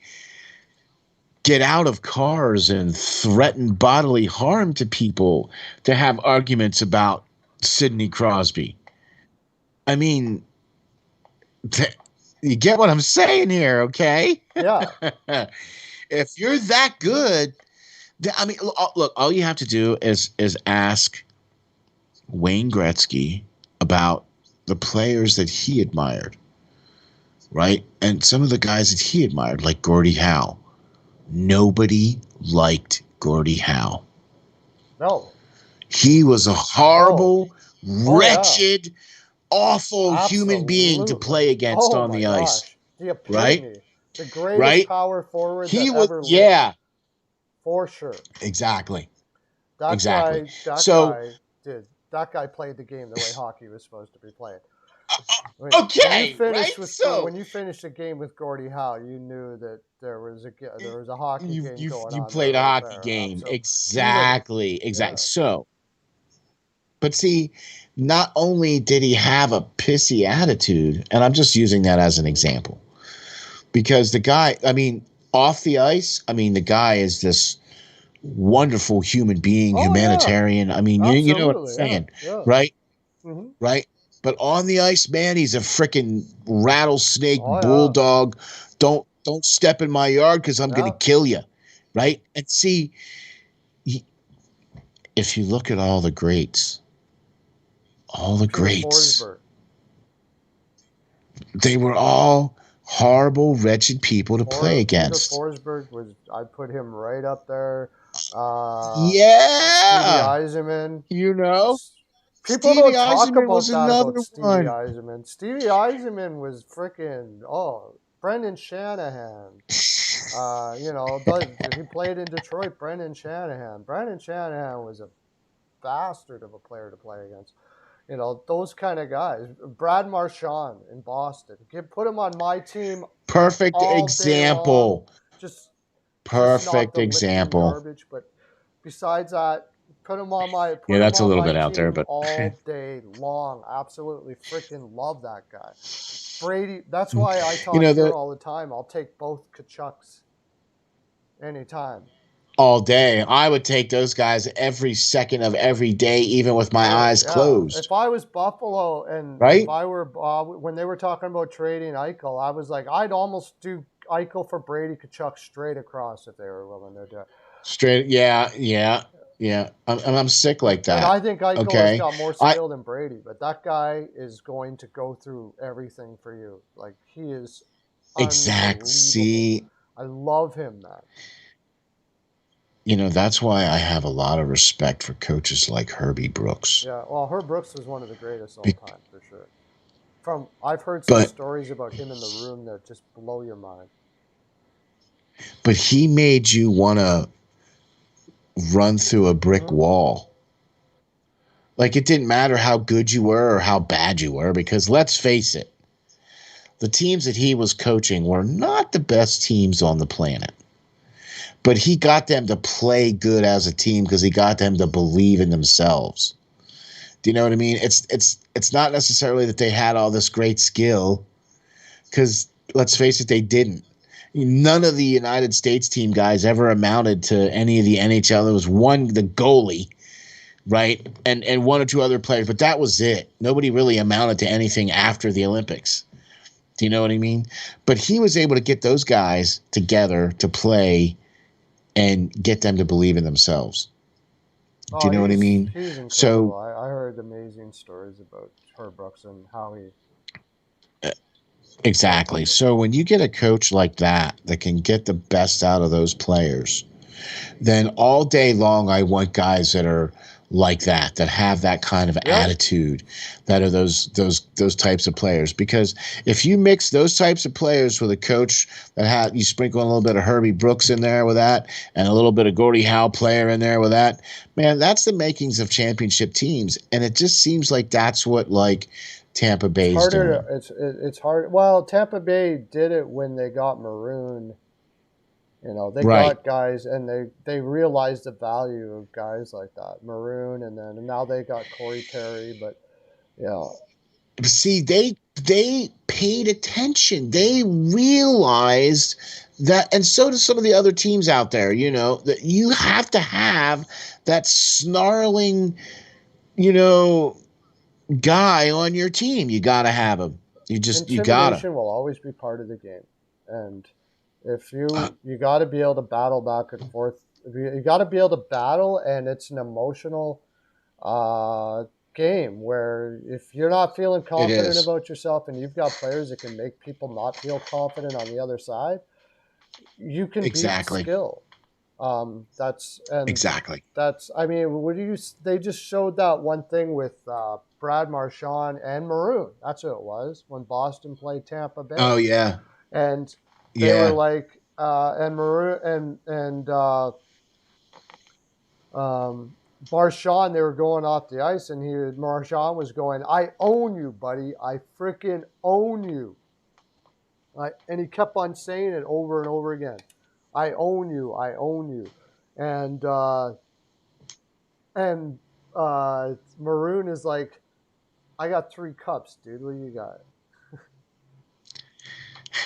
get out of cars and threaten bodily harm to people to have arguments about Sidney Crosby. I mean, you get what I'm saying here, okay? Yeah. If you're that good, I mean, look, all you have to do is ask Wayne Gretzky about the players that he admired, right? And some of the guys that he admired, like Gordie Howe. Nobody liked Gordie Howe. No. He was a horrible, wretched, awful human being to play against on the ice. The epitome, right? The greatest power forward he that was, ever lived. Yeah. For sure. Exactly. That guy played the game the way hockey was supposed to be played. When you finished a game with Gordie Howe, you knew that there was a hockey game going on. You played a hockey game. Exactly. Yeah. So, but see, not only did he have a pissy attitude, and I'm just using that as an example, because the guy, I mean, off the ice, I mean, the guy is this wonderful human being, humanitarian. Yeah. I mean, you know what I'm saying, right? Mm-hmm. Right? But on the ice, man, he's a freaking rattlesnake bulldog. Don't step in my yard because I'm going to kill you, right? And see, if you look at all the greats, they were all horrible, wretched people to play against. Forsberg I put him right up there. Stevie Yzerman. People Stevie don't talk Yzerman about Stevie Yzerman. Stevie Yzerman was freaking Brendan Shanahan. He played in Detroit. Brendan Shanahan was a bastard of a player to play against. Those kind of guys. Brad Marchand in Boston. Put him on my team. Perfect example. Perfect example. Garbage, but besides that, put him on my. That's a little bit out there, but all day long, absolutely freaking love that guy. Brady. That's why I talk to all the time. I'll take both Kachucks anytime. All day. I would take those guys every second of every day, even with my eyes closed. If I was Buffalo and if I were when they were talking about trading Eichel, I was like, I'd almost do Eichel for Brady Tkachuk straight across if they were willing to do it. Straight, yeah. I'm sick like that. And I think Eichel has got more skill than Brady, but that guy is going to go through everything for you. Like, he is exact. See, I love him, man. That's why I have a lot of respect for coaches like Herbie Brooks. Yeah, well, Herb Brooks is one of the greatest all time, for sure. I've heard some stories about him in the room that just blow your mind. But he made you want to run through a brick wall. Like, it didn't matter how good you were or how bad you were, because let's face it, the teams that he was coaching were not the best teams on the planet. But he got them to play good as a team because he got them to believe in themselves. Do you know what I mean? It's not necessarily that they had all this great skill, because let's face it, they didn't. None of the United States team guys ever amounted to any of the NHL. There was the goalie, right? And one or two other players, but that was it. Nobody really amounted to anything after the Olympics. Do you know what I mean? But he was able to get those guys together to play and get them to believe in themselves. Do you know what I mean? He's incredible. So I heard amazing stories about Herb Brooks and how he. Exactly. So when you get a coach like that can get the best out of those players, then all day long I want guys that are like that have that kind of Yeah. attitude, that are those types of players. Because if you mix those types of players with a coach that you sprinkle a little bit of Herbie Brooks in there with that, and a little bit of Gordie Howe player in there with that, man, that's the makings of championship teams. And it just seems like that's what like Tampa It's Bay's harder. doing. It's hard. Well, Tampa Bay did it when they got Maroon. They Right. got guys, and they realized the value of guys like that, Maroon, and now they got Corey Perry. But yeah, See, they paid attention. They realized that, and so do some of the other teams out there, that you have to have that snarling, you know, guy on your team. You got to have him. You gotta. intimidation will always be part of the game, and if you got to be able to battle back and forth. You got to be able to battle, and it's an emotional game where if you're not feeling It confident is. about yourself, and you've got players that can make people not feel confident on the other side, you can beat Exactly. skill. Exactly. I mean, they just showed that one thing with Brad Marchand and Maroon. That's who it was when Boston played Tampa Bay, Oh yeah. and they were Yeah. like, and Maroon and Marchand, they were going off the ice, and Marchand was going, "I own you, buddy. I freaking own you." And he kept on saying it over and over again. I own you. I own you. And and Maroon is like, I got 3 cups, dude. What do you got?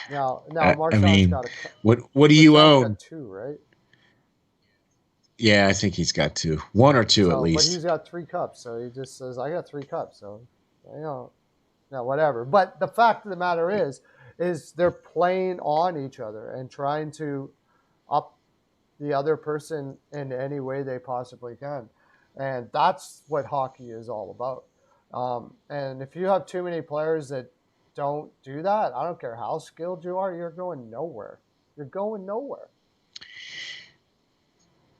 Now I Marchand's mean, got what do you Marchand's got own? 2, right? Yeah, I think he's got 2, 1 or 2 at So, but least. he's got 3 cups, so he just says, I got 3 cups. So, you know, yeah, whatever. But the fact of the matter is they're playing on each other and trying to up the other person in any way they possibly can. And that's what hockey is all about. And if you have too many players that don't do that, I don't care how skilled you are, you're going nowhere. You're going nowhere.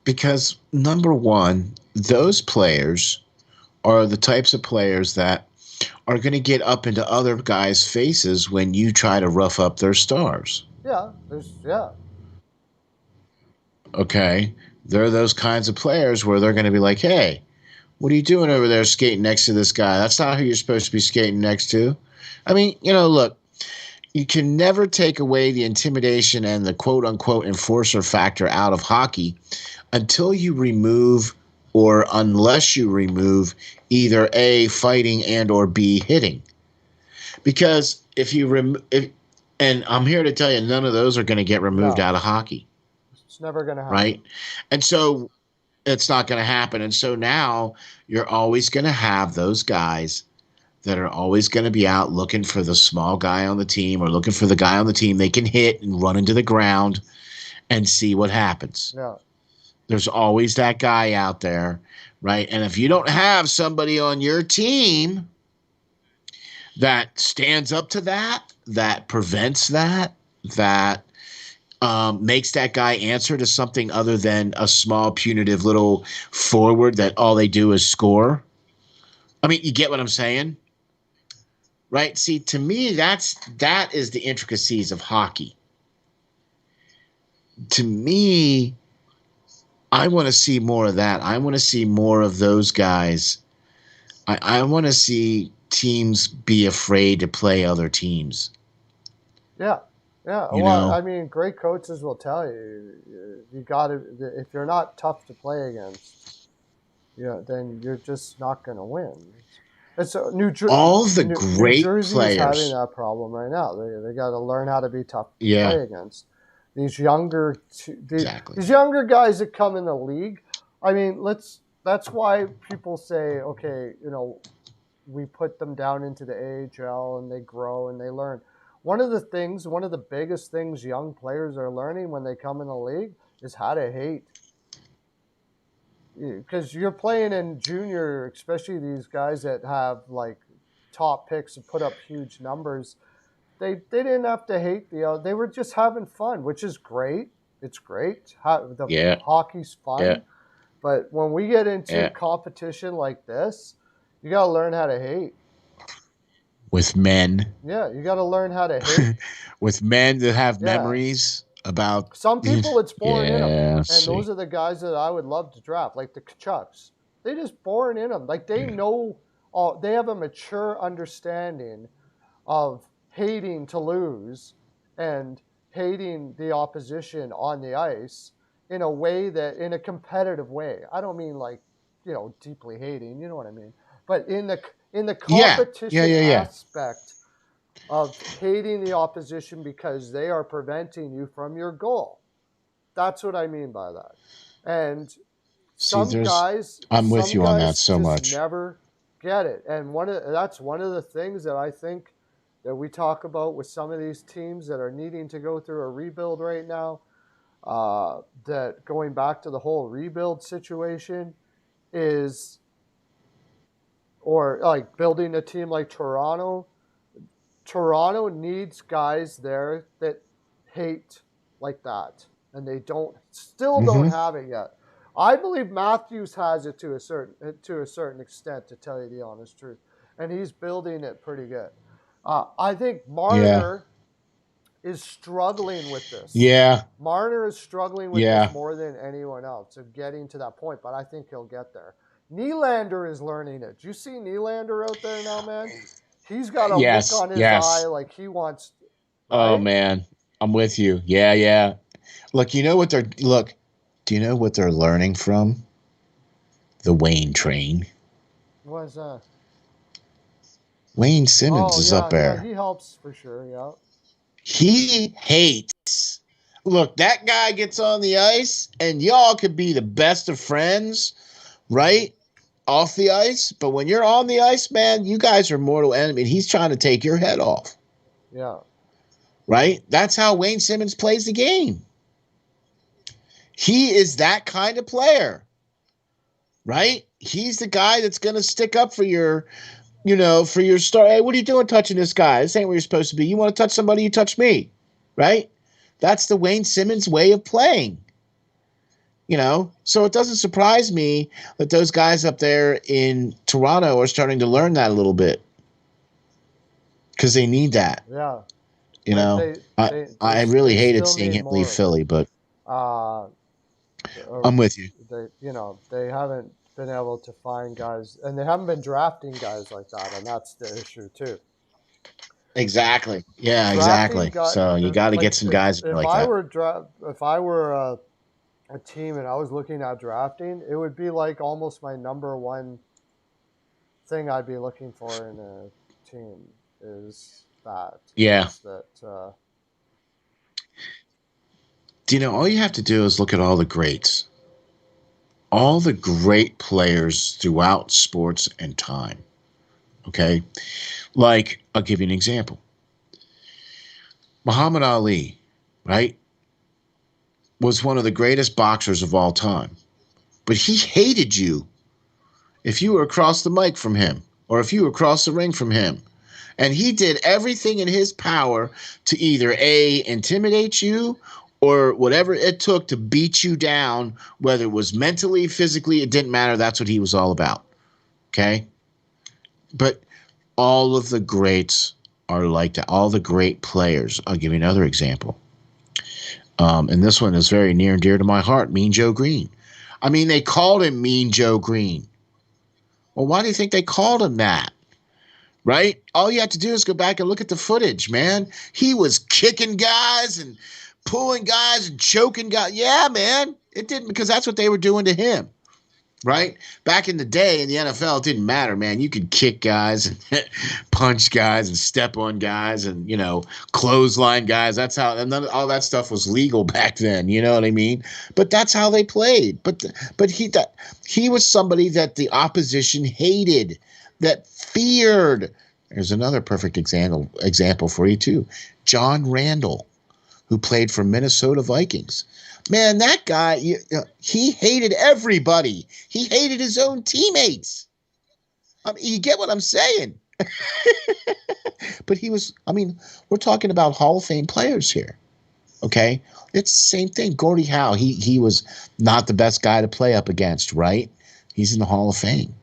Because number one, those players are the types of players that are going to get up into other guys' faces when you try to rough up their stars. Yeah. Okay? They're those kinds of players where they're going to be like, hey, what are you doing over there skating next to this guy? That's not who you're supposed to be skating next to. I mean, look, you can never take away the intimidation and the quote unquote enforcer factor out of hockey until you remove, or unless you remove, either A, fighting, and or B, hitting. Because if you and I'm here to tell you, none of those are going to get removed No, out of hockey, it's never going to right? happen. And so it's not going to happen. And so now you're always going to have those guys that are always going to be out looking for the small guy on the team, or looking for the guy on the team they can hit and run into the ground and see what happens. Yeah. There's always that guy out there, right? And if you don't have somebody on your team that stands up to that, that prevents that makes that guy answer to something other than a small, punitive little forward that all they do is score. I mean, you get what I'm saying? Right? See, to me, that is the intricacies of hockey. To me, I want to see more of that. I want to see more of those guys. I want to see teams be afraid to play other teams. Yeah. Yeah. You Well, know? I mean, great coaches will tell you, you got to, if you're not tough to play against, then you're just not going to win. It's All the New great Jersey is having players. that problem right now. They got to learn how to be tough to Yeah, play against. These younger exactly. these younger guys that come in the league. I mean, that's why people say, okay, we put them down into the AHL and they grow and they learn. One of the biggest things young players are learning when they come in the league is how to hate. Because you're playing in junior, especially these guys that have like top picks and put up huge numbers. They didn't have to hate they were just having fun, which is great. It's great. The Yeah, hockey's yeah. fun, But when we get into Yeah. competition like this, you got to learn how to hate. With men. Yeah, you got to learn how to hate. With men that have Yeah. memories about Some people, it's born in them. And see. those are the guys that I would love to draft, like the Kachucks. They just born in them. Like they know, they have a mature understanding of hating to lose and hating the opposition on the ice in a way that, in a competitive way. I don't mean like, deeply hating, you know what I mean? But in the competition aspect of hating the opposition because they are preventing you from your goal. That's what I mean by that. And some guys, I'm with you on that so just much. never get it. And that's one of the things that I think that we talk about with some of these teams that are needing to go through a rebuild right now. That going back to the whole rebuild situation is, or like building a team like Toronto. Toronto needs guys there that hate like that, and they still don't have it yet. I believe Matthews has it to a certain extent, to tell you the honest truth, and he's building it pretty good. I think Marner is struggling with this. Yeah. Marner is struggling with this more than anyone else of getting to that point, but I think he'll get there. Nylander is learning it. Do you see Nylander out there now, man? He's got a look on his eye like he wants. Right? Oh man, I'm with you. Yeah. Look, do you know what they're learning from? The Wayne train. What is that? Wayne Simmons is up there. Yeah, he helps for sure. Yeah. He hates. Look, that guy gets on the ice, and y'all could be the best of friends, right? Off the ice, but when you're on the ice, man, you guys are mortal enemy. He's trying to take your head off. Yeah. Right? That's how Wayne Simmons plays the game. He is that kind of player. Right? He's the guy that's going to stick up for your, for your star. Hey, what are you doing touching this guy? This ain't where you're supposed to be. You want to touch somebody, you touch me. Right? That's the Wayne Simmons way of playing. So it doesn't surprise me that those guys up there in Toronto are starting to learn that a little bit, because they need that. Yeah. I really hated seeing him leave Philly, but I'm with you. They haven't been able to find guys, and they haven't been drafting guys like that, and that's the issue too. Exactly. Yeah, exactly. So you got to get some guys like that. If I were a team and I was looking at drafting, it would be like almost my number one thing I'd be looking for in a team is that. Yeah. Is that, all you have to do is look at all the greats. All the great players throughout sports and time. Okay? Like, I'll give you an example. Muhammad Ali, right, was one of the greatest boxers of all time. But he hated you if you were across the mic from him or if you were across the ring from him. And he did everything in his power to either A, intimidate you, or whatever it took to beat you down, whether it was mentally, physically, it didn't matter. That's what he was all about. Okay? But all of the greats are like that. All the great players. I'll give you another example. And this one is very near and dear to my heart. Mean Joe Green. I mean, they called him Mean Joe Green. Well, why do you think they called him that? Right? All you have to do is go back and look at the footage, man. He was kicking guys and pulling guys and choking guys. Yeah, man. It didn't, because that's what they were doing to him. Right? Back in the day in the NFL, it didn't matter, man. You could kick guys and punch guys and step on guys and, clothesline guys. That's how, and then all that stuff was legal back then. You know what I mean? But that's how they played. But he was somebody that the opposition hated, that feared. There's another perfect example for you too. John Randall, who played for Minnesota Vikings. Man, that guy, he hated everybody. He hated his own teammates. I mean, you get what I'm saying? But we're talking about Hall of Fame players here. Okay, it's the same thing. Gordie Howe, he was not the best guy to play up against, right? He's in the Hall of Fame.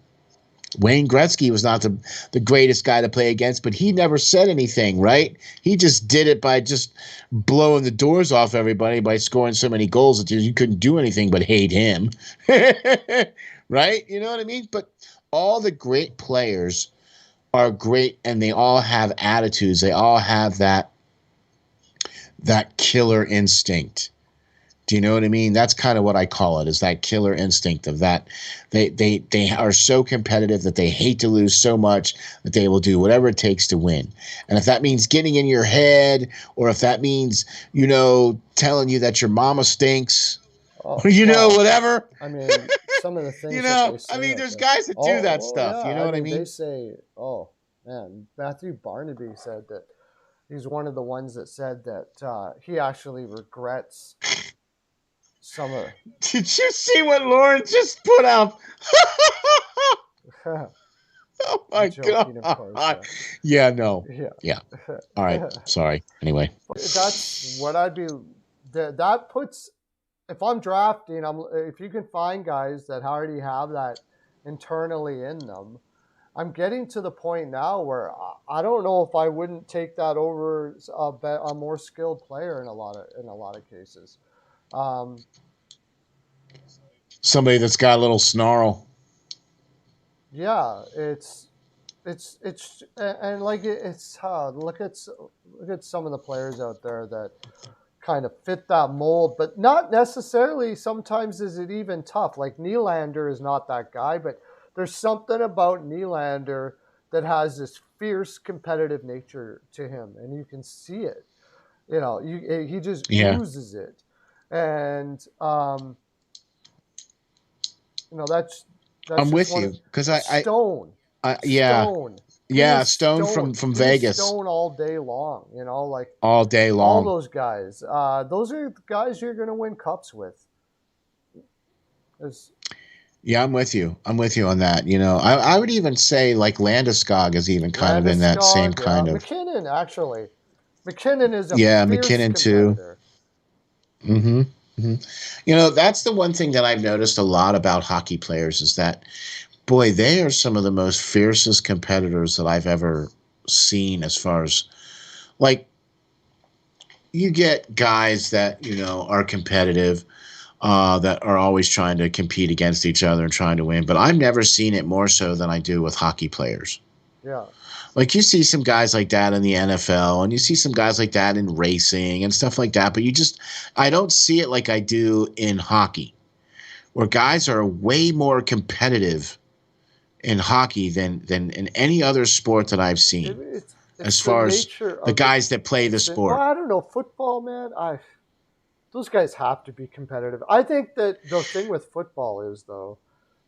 Wayne Gretzky was not the greatest guy to play against, but he never said anything, right? He just did it by just blowing the doors off everybody by scoring so many goals that you couldn't do anything but hate him. Right? You know what I mean? But all the great players are great, and they all have attitudes. They all have that killer instinct. Do you know what I mean? That's kind of what I call it, is that killer instinct of that. They are so competitive that they hate to lose so much that they will do whatever it takes to win. And if that means getting in your head, or if that means, telling you that your mama stinks, Oh, or, well, whatever. I mean, some of the things that they say. There's guys that do that stuff. Yeah. You know what I mean? They say, oh, man, Matthew Barnaby said that he's one of the ones that said that he actually regrets some of. Did you see what Lauren just put out? Oh my Joking, God. of course. Yeah, no. Yeah. Yeah. All right. Sorry. Anyway. That's what I'd be. That puts. If I'm drafting, if you can find guys that already have that internally in them, I'm getting to the point now where I don't know if I wouldn't take that over a more skilled player in a lot of cases. Somebody that's got a little snarl. Yeah, it's and like it's look at some of the players out there that kind of fit that mold, but not necessarily. Sometimes is it even tough. Like Nylander is not that guy, but there's something about Nylander that has this fierce competitive nature to him, and you can see it. He just oozes it, and that's I'm with you, because Stone. Stone. Yeah, Stone from Vegas. Stone all day long, like all day long. All those guys. Those are the guys you're going to win cups with. Yeah, I'm with you. I'm with you on that. I would even say like Landeskog is even kind of in that same kind of. McKinnon, actually. McKinnon is a McKinnon competitor. Too. Mm-hmm. That's the one thing that I've noticed a lot about hockey players is that, boy, they are some of the most fiercest competitors that I've ever seen. As far as, like, you get guys that are competitive, that are always trying to compete against each other and trying to win. But I've never seen it more so than I do with hockey players. Yeah. Like, you see some guys like that in the NFL, and you see some guys like that in racing and stuff like that. But I don't see it like I do in hockey, where guys are way more competitive in hockey than in any other sport that I've seen. It's as far as the guys that play the sport. Well, I don't know. Football, man, those guys have to be competitive. I think that the thing with football is, though,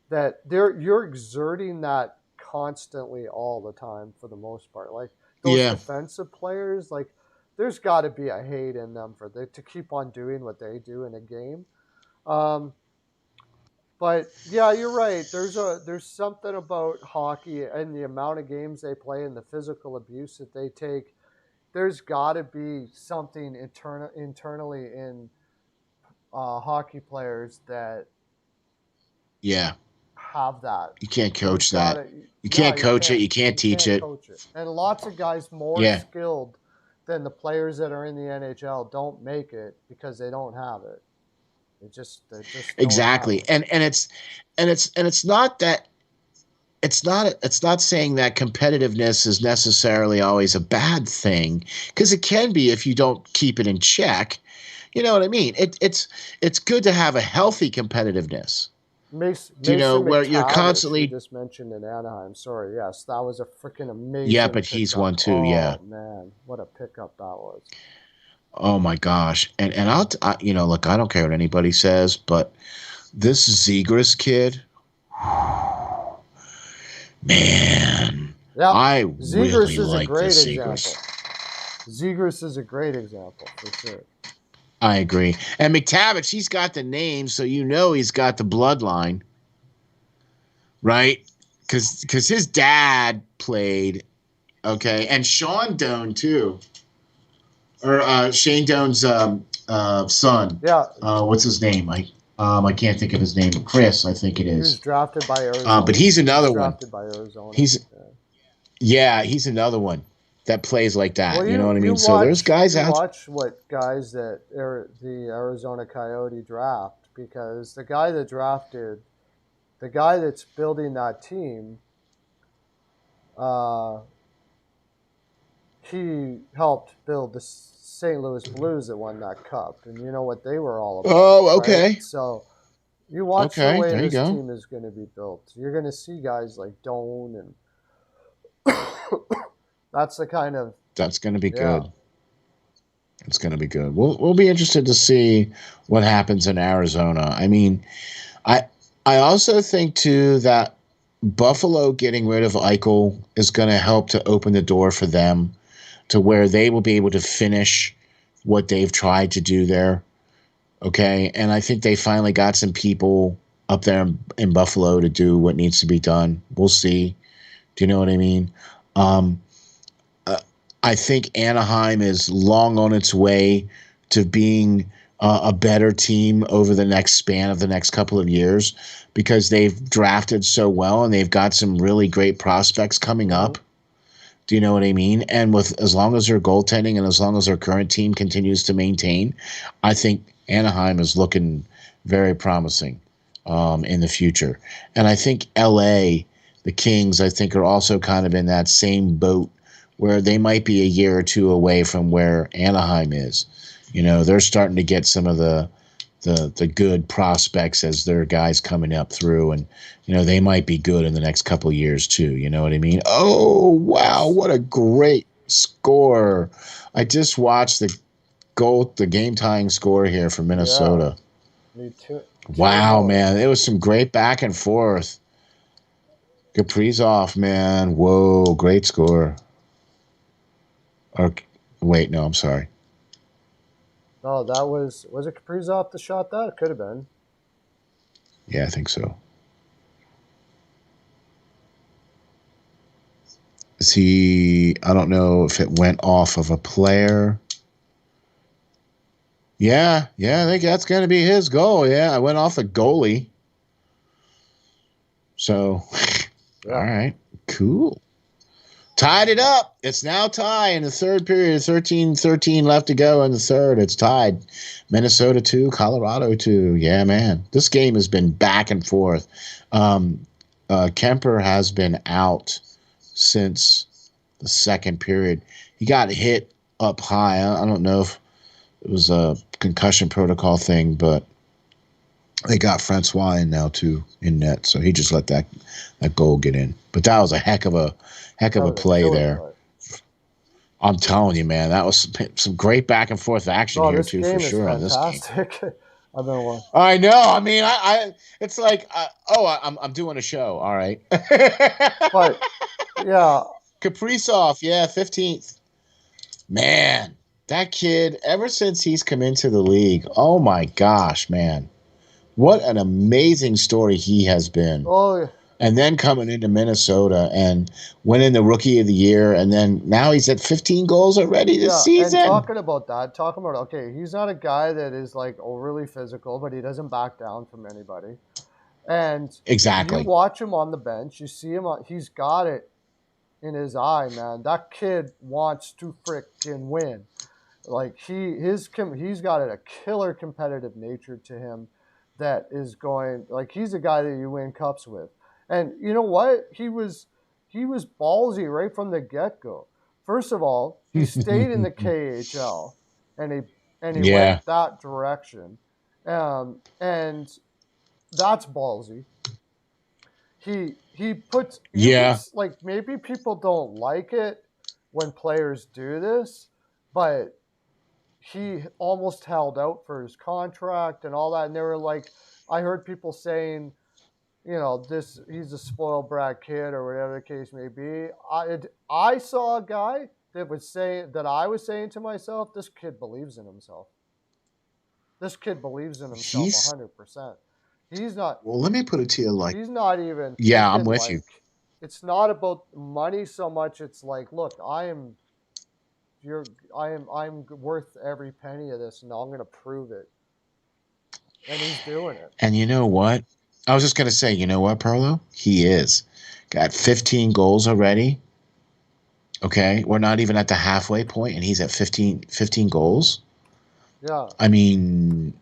that you're exerting that constantly all the time for the most part. Like those defensive players, like there's got to be a hate in them to keep on doing what they do in a game. But yeah, you're right. There's something about hockey and the amount of games they play and the physical abuse that they take. There's got to be something internally in hockey players that have that. You can't coach that. You can't coach it. You can't teach it. And lots of guys more skilled than the players that are in the NHL don't make it because they don't have it. They just exactly. And it's not that. It's not saying that competitiveness is necessarily always a bad thing, because it can be if you don't keep it in check. You know what I mean? It's good to have a healthy competitiveness. Mason where you're constantly just mentioned in Anaheim. Sorry, yes, that was a freaking amazing. Yeah, but he's one too. Oh, man, what a pickup that was. Oh my gosh, and look, I don't care what anybody says, but this Zegras kid. Man, I really like this Zegras. Zegras is a great example for sure. I agree. And McTavish, he's got the name, so he's got the bloodline, right? Because his dad played, okay, and Sean Doan too. or Shane Doan's son. Yeah, What's his name? I can't think of his name. Chris, I think it he was is. drafted by But Arizona. he's He was another one. drafted by Arizona. He's Yeah. Yeah, he's another one that plays like Well, that. You know you what I you mean? So there's watch guys you out. watch what guys that the Arizona Coyote draft, because the guy that's building that team, uh, he helped build the St. Louis Blues that won that cup, and you know what they were all about, Oh, right? okay, So you watch the okay. way There you this go. team is going to be built. You're going to see guys like Doan, and that's the kind of That's going to be yeah. good. It's going to be good. We'll be interested to see what happens in Arizona. I mean, I I also think too that Buffalo getting rid of Eichel is going to help to open the door for them to where they will be able to finish what they've tried to do there. Okay. And I think they finally got some people up there in Buffalo to do what needs to be done. We'll see. Do you know what I mean? Um, uh, I think Anaheim is long on its way to being a better team over the next span of the next couple of years because they've drafted so well and they've got some really great prospects coming Mm-hmm. up. Do you know what I mean? And with as long as their goaltending and as long as their current team continues to maintain, I think Anaheim is looking very promising in the future. And I think LA, the Kings, I think are also kind of in that same boat where they might be a year or two away from where Anaheim is. You know, they're starting to get some of the good prospects as their guys coming up through, and you know they might be good in the next couple of years too. You know what I mean? Oh wow, Yes. what a great score! I just watched the game tying score here for Yeah. Minnesota. Me too. Wow, 2-0. man, it was some great back and forth. Kaprizov, man, whoa, great score. Or wait, no, I'm sorry. No, that was it Kaprizov that shot that? It could have been. Yeah, I think so. Is he? I don't know if it went off of a player. Yeah, I think that's going to be his goal. Yeah, I went off the goalie. So, all Yeah. right, cool. Tied it up. It's now tie in the third period. 13 left to go in the third. It's tied. Minnesota 2, Colorado 2. Yeah, man. This game has been back and forth. Um, Kemper has been out since the second period. He got hit up high. I don't know if it was a concussion protocol thing, but they got Francois in now too in net, so he just let that goal get in. But that was a heck of That a was a play killer there. play. I'm telling you, man, that was some great back and forth action No, here this too, for game is sure on this game. fantastic. I've been one. I know. I mean, it's like, I'm doing a show. All right. But yeah, Kaprizov, yeah, 15th. Man, that kid, ever since he's come into the league, oh my gosh, man. What an amazing story he has been. oh And then coming into Minnesota and winning the rookie of the year. And then now he's at 15 goals already this yeah, and season. talking about okay, he's not a guy that is like overly physical, but he doesn't back down from anybody. And you Exactly. watch him on the bench, you see him on, he's got it in his eye, man. That kid wants to frickin' win. Like he's got a killer competitive nature to him that is going like he's a guy that you win cups with. And you know what? He was ballsy right from the get go. First of all, he stayed in the KHL and he Yeah. went that direction. And that's ballsy. He puts you could Yeah. like maybe people don't like it when players do this, but he almost held out for his contract and all that. And they were like, I heard people saying, this he's a spoiled brat kid or whatever the case may be. I saw a guy that was saying that I was saying to myself, this kid believes in himself. This kid believes in himself He's, 100%. He's not. well, let me put it to you like, He's not even yeah, I'm thinking with you. like it's not about money so much. It's like, look, I am. I'm worth every penny of this, and I'm going to prove it. And he's doing it. And you know what? I was just going to say, you know what, Pearlo? He is. Got 15 goals already. Okay. We're not even at the halfway point, and he's at 15 goals. Yeah. I mean,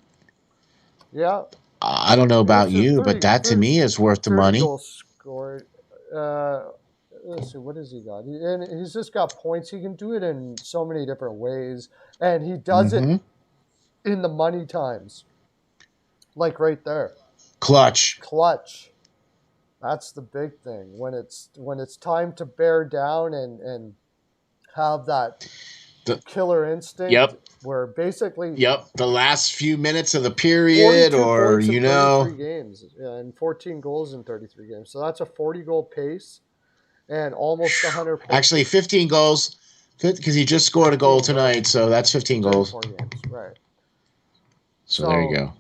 Yeah. I don't know Well, about you, but that to me is worth the 30 money. goals scored. Let's see, what has he got? And he's just got points. He can do it in so many different ways, and he does it Mm-hmm. in the money times, like right there. Clutch. Clutch. That's the big thing. When it's time to bear down and have that The, killer instinct, yep. where basically Yep. The last few minutes of the period, 42 or, points in 33 games, and 14 goals in 33 games. So that's a 40-goal pace and almost 100 points. Actually, 15 goals because he just scored a goal tonight. So that's 15 goals. 34 games, right. So there you go.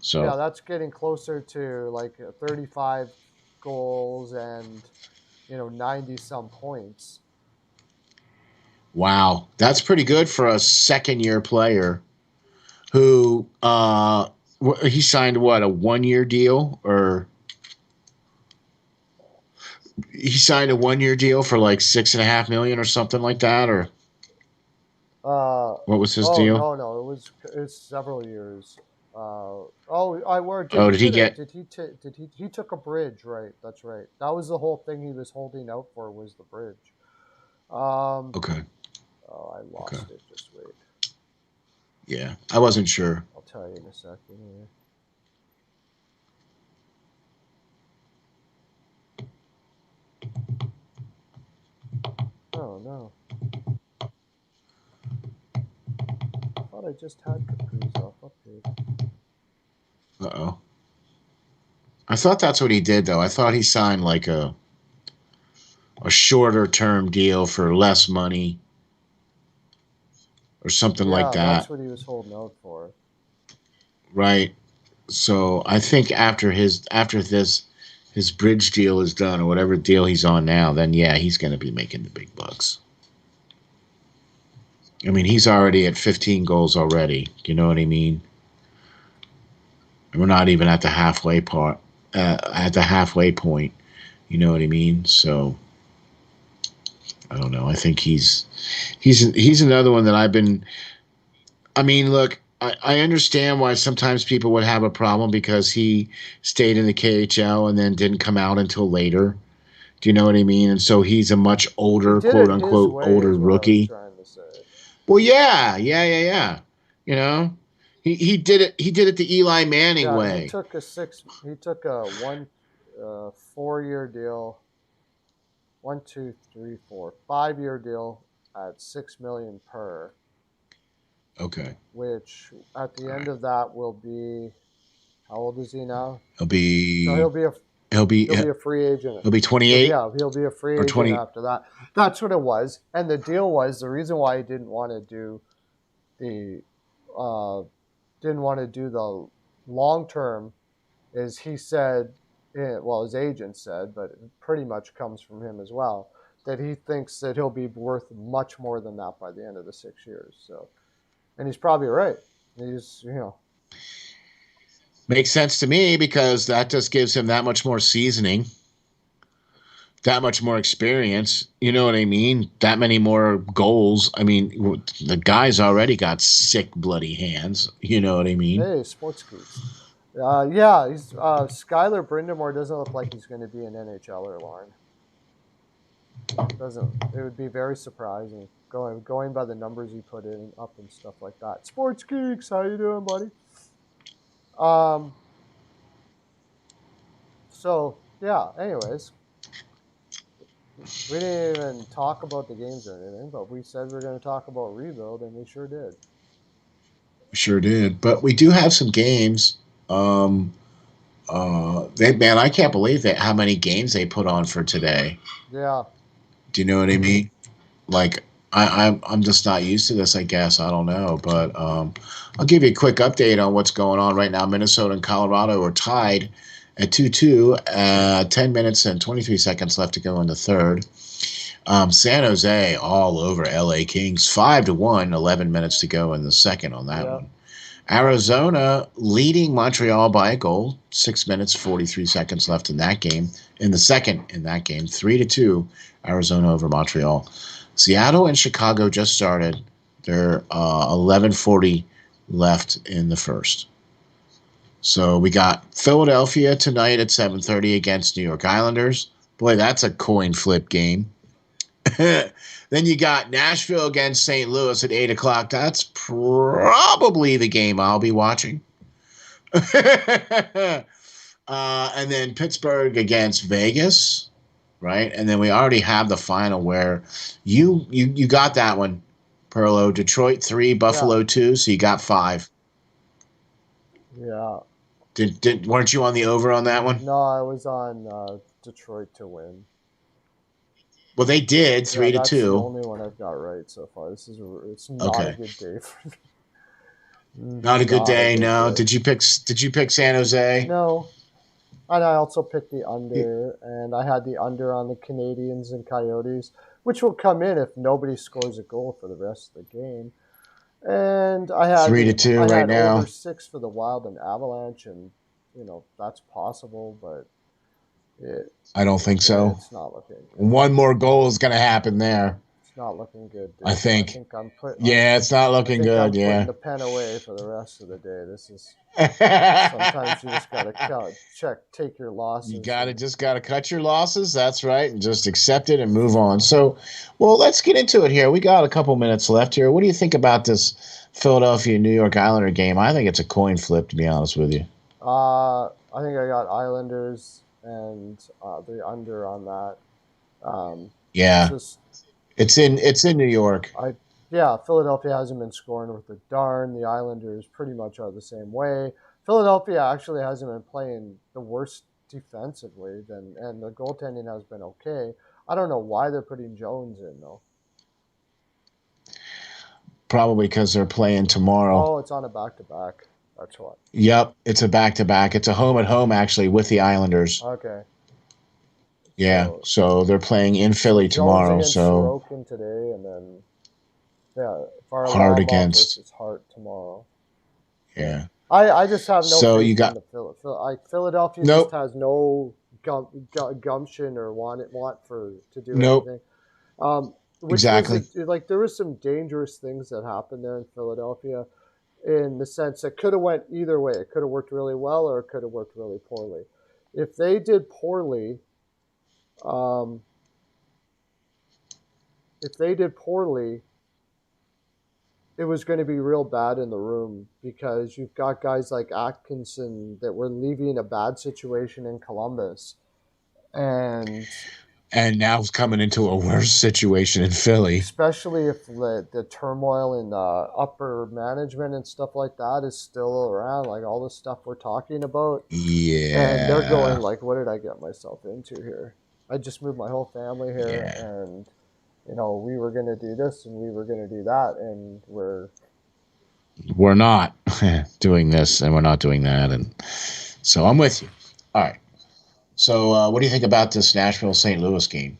So yeah, that's getting closer to like 35 goals and 90 some points. Wow, that's pretty good for a second-year player who he signed what, a 1-year deal, or he signed a 1-year deal for like $6.5 million or something like that, or what was his deal? No, it's several years. Did he get? He took a bridge, right? That's right. That was the whole thing he was holding out for, was the bridge. Okay. Oh, I lost it. Just wait. Yeah, I wasn't sure. I'll tell you in a second here. Oh no. I thought I just had Kaprizov updated. Uh-oh. I thought that's what he did, though. I thought he signed like a shorter term deal for less money or something like that. That's what he was holding out for. Right. So I think after his bridge deal is done, or whatever deal he's on now, then yeah, he's going to be making the big bucks. I mean, he's already at 15 goals already. You know what I mean? And we're not even at the halfway part. At the halfway point. You know what I mean? So I don't know. I think he's another one that I've been. I mean, look, I understand why sometimes people would have a problem because he stayed in the KHL and then didn't come out until later. Do you know what I mean? And so he's a much older, quote unquote, older rookie. Well, yeah. You know, he did it. He did it the Eli Manning way. He took a 4-year deal. 1, 2, 3, 4, 5-year deal at $6 million per. Okay. Which at the end of that will be, how old is he now? He'll be a free agent. He'll be 28. He'll be a free agent after that. That's what it was. And the deal was, the reason why he didn't want to do the long term is he said, his agent said, but it pretty much comes from him as well, that he thinks that he'll be worth much more than that by the end of the 6 years. So, and he's probably right. He's, makes sense to me, because that just gives him that much more seasoning, that much more experience. You know what I mean? That many more goals. I mean, the guy's already got sick, bloody hands. You know what I mean? Hey, sports geeks. He's Skylar Brindamore doesn't look like he's going to be an NHLer, Lauren. Doesn't. It would be very surprising going by the numbers he put in up and stuff like that. Sports geeks, how you doing, buddy? So yeah. Anyways, we didn't even talk about the games or anything, but we said we were going to talk about rebuild, and we sure did. Sure did. But we do have some games. I can't believe that how many games they put on for today. Yeah. Do you know what I mean? Like, I'm just not used to this, I guess. I don't know. But I'll give you a quick update on what's going on right now. Minnesota and Colorado are tied at 2-2. 10 minutes and 23 seconds left to go in the third. San Jose all over LA Kings, 5-1, 11 minutes to go in the second on that Yeah. one. Arizona leading Montreal by a goal, 6 minutes 43 seconds left in that game. In the second, in that game, 3-2, Arizona over Montreal. Seattle and Chicago just started. They're 11:40 left in the first. So we got Philadelphia tonight at 7:30 against New York Islanders. Boy, that's a coin flip game. Then you got Nashville against St. Louis at 8 o'clock. That's probably the game I'll be watching. And then Pittsburgh against Vegas, right? And then we already have the final where you got that one, Pearlo. Detroit 3, Buffalo 2, so you got 5. Yeah. Weren't you on the over on that one? No, I was on Detroit to win. Well, they did 3 to That's the 2. only one I've got right so far. It's not Okay. a good day for me. Not a good day. No. Day. Did you pick San Jose? No. And I also picked the under, and I had the under on the Canadians and Coyotes, which will come in if nobody scores a goal for the rest of the game. And I had 3 to 2 right now. Over 6 for the Wild and Avalanche, and that's possible, but I don't think so. It's not looking good. One more goal is going to happen there. It's not looking good, dude. I think it's not looking good. I'm putting the pen away for the rest of the day. This is sometimes you just gotta take your losses. You gotta cut your losses. That's right, and just accept it and move on. So, well, let's get into it here. We got a couple minutes left here. What do you think about this Philadelphia New York Islander game? I think it's a coin flip, to be honest with you. I think I got Islanders and the under on that. Yeah. It's in New York. Philadelphia hasn't been scoring with a darn. The Islanders pretty much are the same way. Philadelphia actually hasn't been playing the worst defensively, and the goaltending has been okay. I don't know why they're putting Jones in, though. Probably because they're playing tomorrow. Oh, it's on a back-to-back. That's what. Yep, it's a back-to-back. It's a home-at-home, actually, with the Islanders. Okay. Yeah, so they're playing in Philly tomorrow. So Sorokin today, and then Hart against Hart tomorrow. Yeah, I just have no. So you got Philadelphia just has no gumption or want to do anything. Exactly. There were some dangerous things that happened there in Philadelphia, in the sense that could have went either way. It could have worked really well, or it could have worked really poorly. If they did poorly. It was going to be real bad in the room, because you've got guys like Atkinson that were leaving a bad situation in Columbus, and now it's coming into a worse situation in Philly. Especially if the turmoil in the upper management and stuff like that is still around, like all the stuff we're talking about. Yeah. And they're going like, what did I get myself into here? I just moved my whole family here, and we were going to do this and we were going to do that, and we're not doing this and we're not doing that, and so I'm with you. All right. So what do you think about this Nashville-St. Louis game?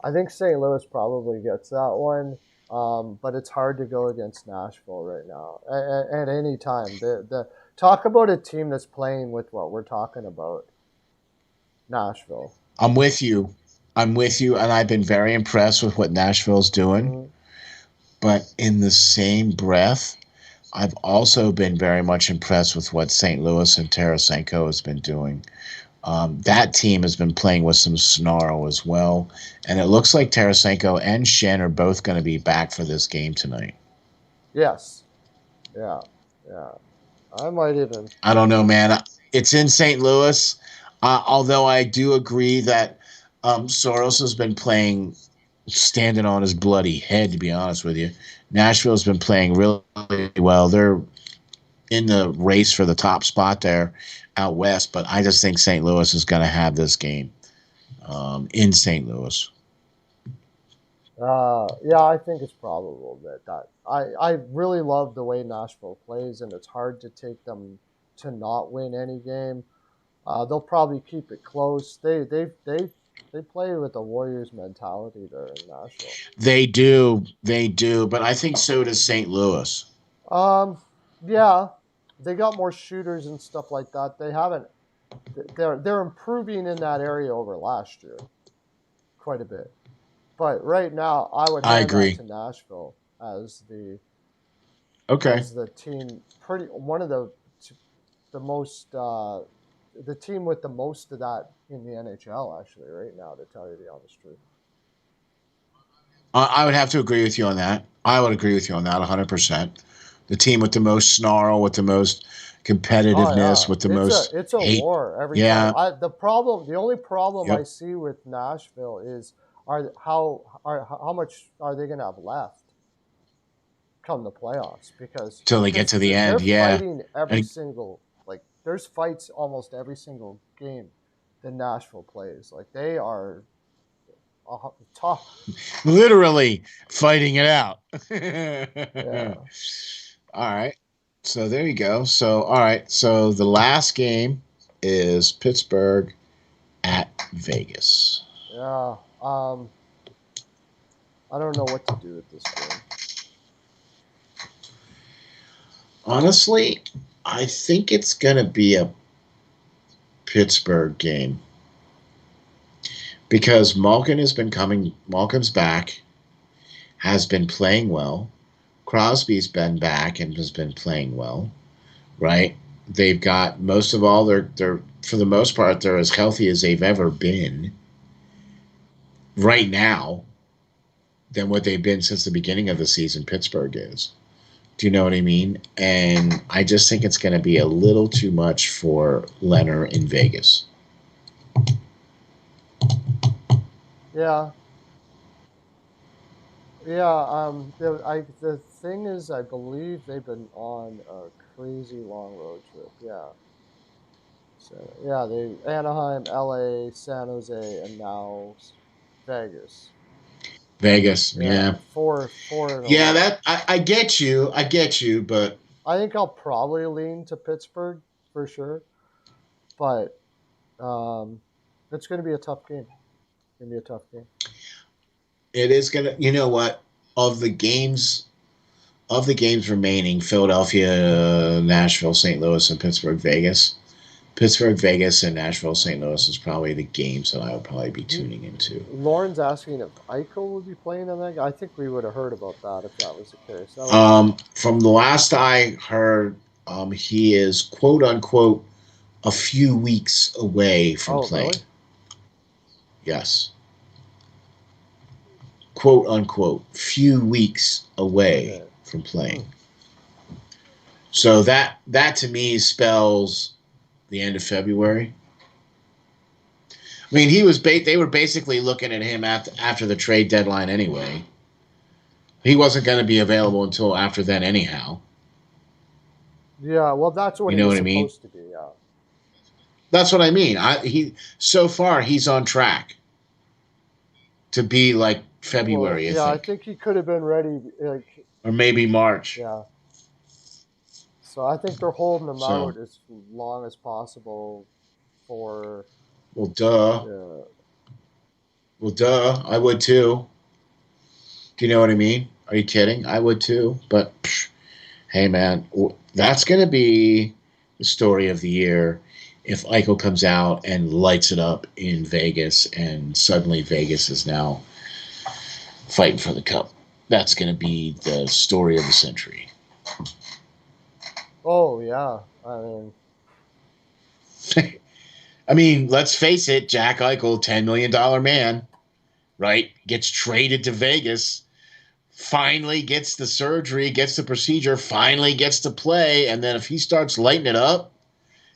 I think St. Louis probably gets that one, but it's hard to go against Nashville right now at any time. Talk about a team that's playing with what we're talking about, Nashville. I'm with you, and I've been very impressed with what Nashville's doing. Mm-hmm. But in the same breath, I've also been very much impressed with what St. Louis and Tarasenko has been doing. That team has been playing with some snarl as well, and it looks like Tarasenko and Schenn are both going to be back for this game tonight. Yes. Yeah. I might even. I don't know, man. It's in St. Louis. Although I do agree that Soros has been playing, standing on his bloody head, to be honest with you. Nashville's been playing really well. They're in the race for the top spot there out west, but I just think St. Louis is going to have this game in St. Louis. I think it's probable that I really love the way Nashville plays, and it's hard to take them to not win any game. They'll probably keep it close. They've They play with the Warriors mentality there in Nashville. They do, but I think so does St. Louis. Um, yeah, they got more shooters and stuff like that. They haven't. They're improving in that area over last year quite a bit. But right now, I would I hand that agree. to Nashville as Okay. the team. Pretty one of the most the team with the most of that in the NHL actually right now. To tell you the honest truth. I would have to agree with you on that. I would agree with you on that 100%. The team with the most snarl, with the most Oh competitiveness, with the yeah, most it's a hate. war every time. Yeah. The only problem I Yep. see with Nashville is how much are they going to have left come the playoffs? Till they get Because to the they're end. Yeah. fighting every And single there's fights almost every single game that Nashville plays. Like they are tough. literally fighting it out. Yeah, All right. So there you go. So, all right. So the last game is Pittsburgh at Vegas. yeah. I don't know what to do with this game. Honestly, I think it's going to be a Pittsburgh game because Malkin's back, has been playing well. Crosby's been back and has been playing well, right? They've got most of all they're for the most part they're as healthy as they've ever been right now than what they've been since the beginning of the season. Pittsburgh is. Do you know what I mean? And I just think it's going to be a little too much for Leonard in Vegas. Yeah, yeah. The thing is, I believe they've been on a crazy long road trip. Yeah. So yeah, they Anaheim, LA, San Jose, and now Vegas. Vegas, Yeah, yeah, four in a yeah. row. That I get you, but I think I'll probably lean to Pittsburgh for sure, but um, it's going to be a tough game. It's going to be a tough game. it is gonna. You know what? Of the games of the games remaining, Philadelphia, Nashville, St. Louis, and Pittsburgh, Vegas. Pittsburgh, Vegas, and Nashville, St. Louis is probably the games that I would probably be He, tuning into. Lauren's asking if Eichel would be playing on that. I think we would have heard about that if that was the case. That would be From the last I heard, he is quote unquote a few weeks away from oh really? playing. Yes, quote unquote, few weeks away Okay. from playing. Hmm. So that to me spells the end of February. I mean, they were basically looking at him after the trade deadline anyway. He wasn't going to be available until after then anyhow. Yeah, well, that's what You he know was what I mean? supposed to be. Yeah. That's what I mean. He so far he's on track to be like Well, February, I yeah, I think, think he could have been ready. or maybe March. Yeah. So I think they're holding him So, out as long as possible for. well, duh. Yeah. Well, duh. I would too. Do you know what I mean? Are you kidding? I would too. But hey, man, that's going to be the story of the year if Eichel comes out and lights it up in Vegas, and suddenly Vegas is now fighting for the cup. That's going to be the story of the century. Oh yeah. I mean, I mean, let's face it, Jack Eichel, $10 million man, right? Gets traded to Vegas, finally gets the surgery, gets the procedure, finally gets to play. And then if he starts lighting it up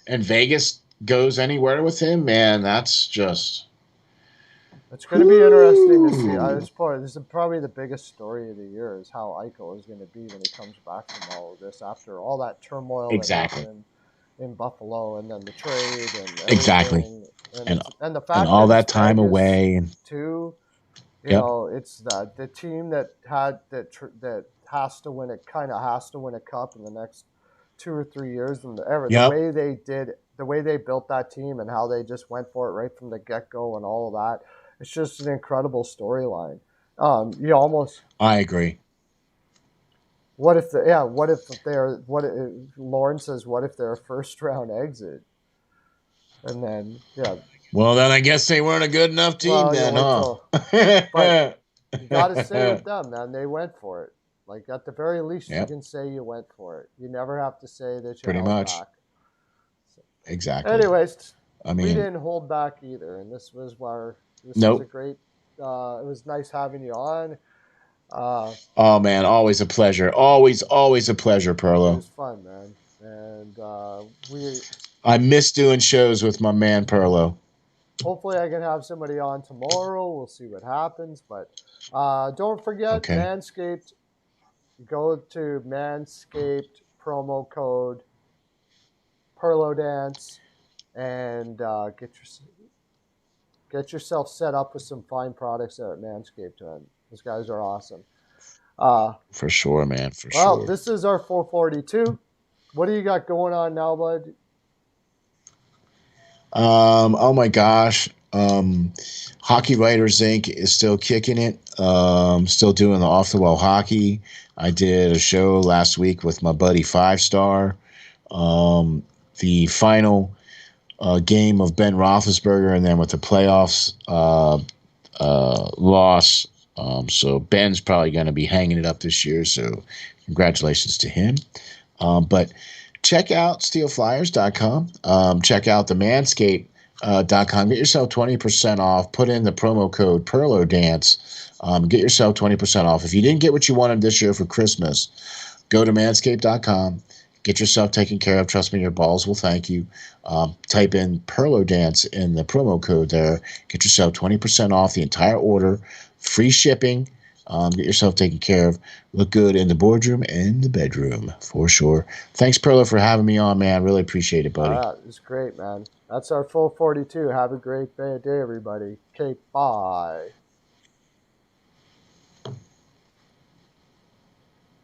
and Vegas goes anywhere with him, man, that's just. it's going to be interesting to see. Whoo. This is probably the biggest story of the year is how Eichel is going to be when he comes back from all of this after all that turmoil that Exactly. happened in Buffalo and then the trade and Exactly. everything And and the and fact all that it's that time Vegas away and too. yep. It's the team that had that has to win it, kind of has to win a cup in the next 2 or 3 years, and the Yep. way they built that team and how they just went for it right from the get go and all of that. It's just an incredible storyline. You almost I agree. what if Lauren says what if they're a first round exit, and then Well, then I guess they weren't a good enough team you then, wait huh? till, but you got to say with them, man, they went for it. Like at the very least, you Yep, can say you went for it. You never have to say that you pretty held much. back. So, Exactly. anyways, I we mean, didn't hold back either, and this was a nope. great. It was nice having you on. Uh, Oh man, always a pleasure. Always, always a pleasure, it Perlo. was fun, man, and we I miss doing shows with my man Perlo. hopefully I can have somebody on tomorrow. We'll see what happens, but don't forget Okay, Manscaped. Go to Manscaped promo code Perlo Dance and get yourself set up with some fine products there at Manscaped. Man. Those guys are awesome. Uh, for sure, man, for well, sure. this is our 442. What do you got going on now, bud? Oh my gosh. Hockey Writers Inc. is still kicking it. Still doing the off the wall hockey. I did a show last week with my buddy Five Star. The final game of Ben Roethlisberger, and then with the playoffs loss. So Ben's probably going to be hanging it up this year. So congratulations to him. But check out steelflyers.com. Check out the manscape.com. Get yourself 20% off. Put in the promo code Perlo Dance. Get yourself 20% off. If you didn't get what you wanted this year for Christmas, go to manscape.com. Get yourself taken care of. Trust me, your balls will thank you. Type in Perlo Dance in the promo code there. Get yourself 20% off the entire order. Free shipping. Get yourself taken care of. Look good in the boardroom and the bedroom for sure. Thanks, Perlo, for having me on, man. Really appreciate it, buddy. It's great, man. That's our full 42. Have a great day, everybody. Okay, bye.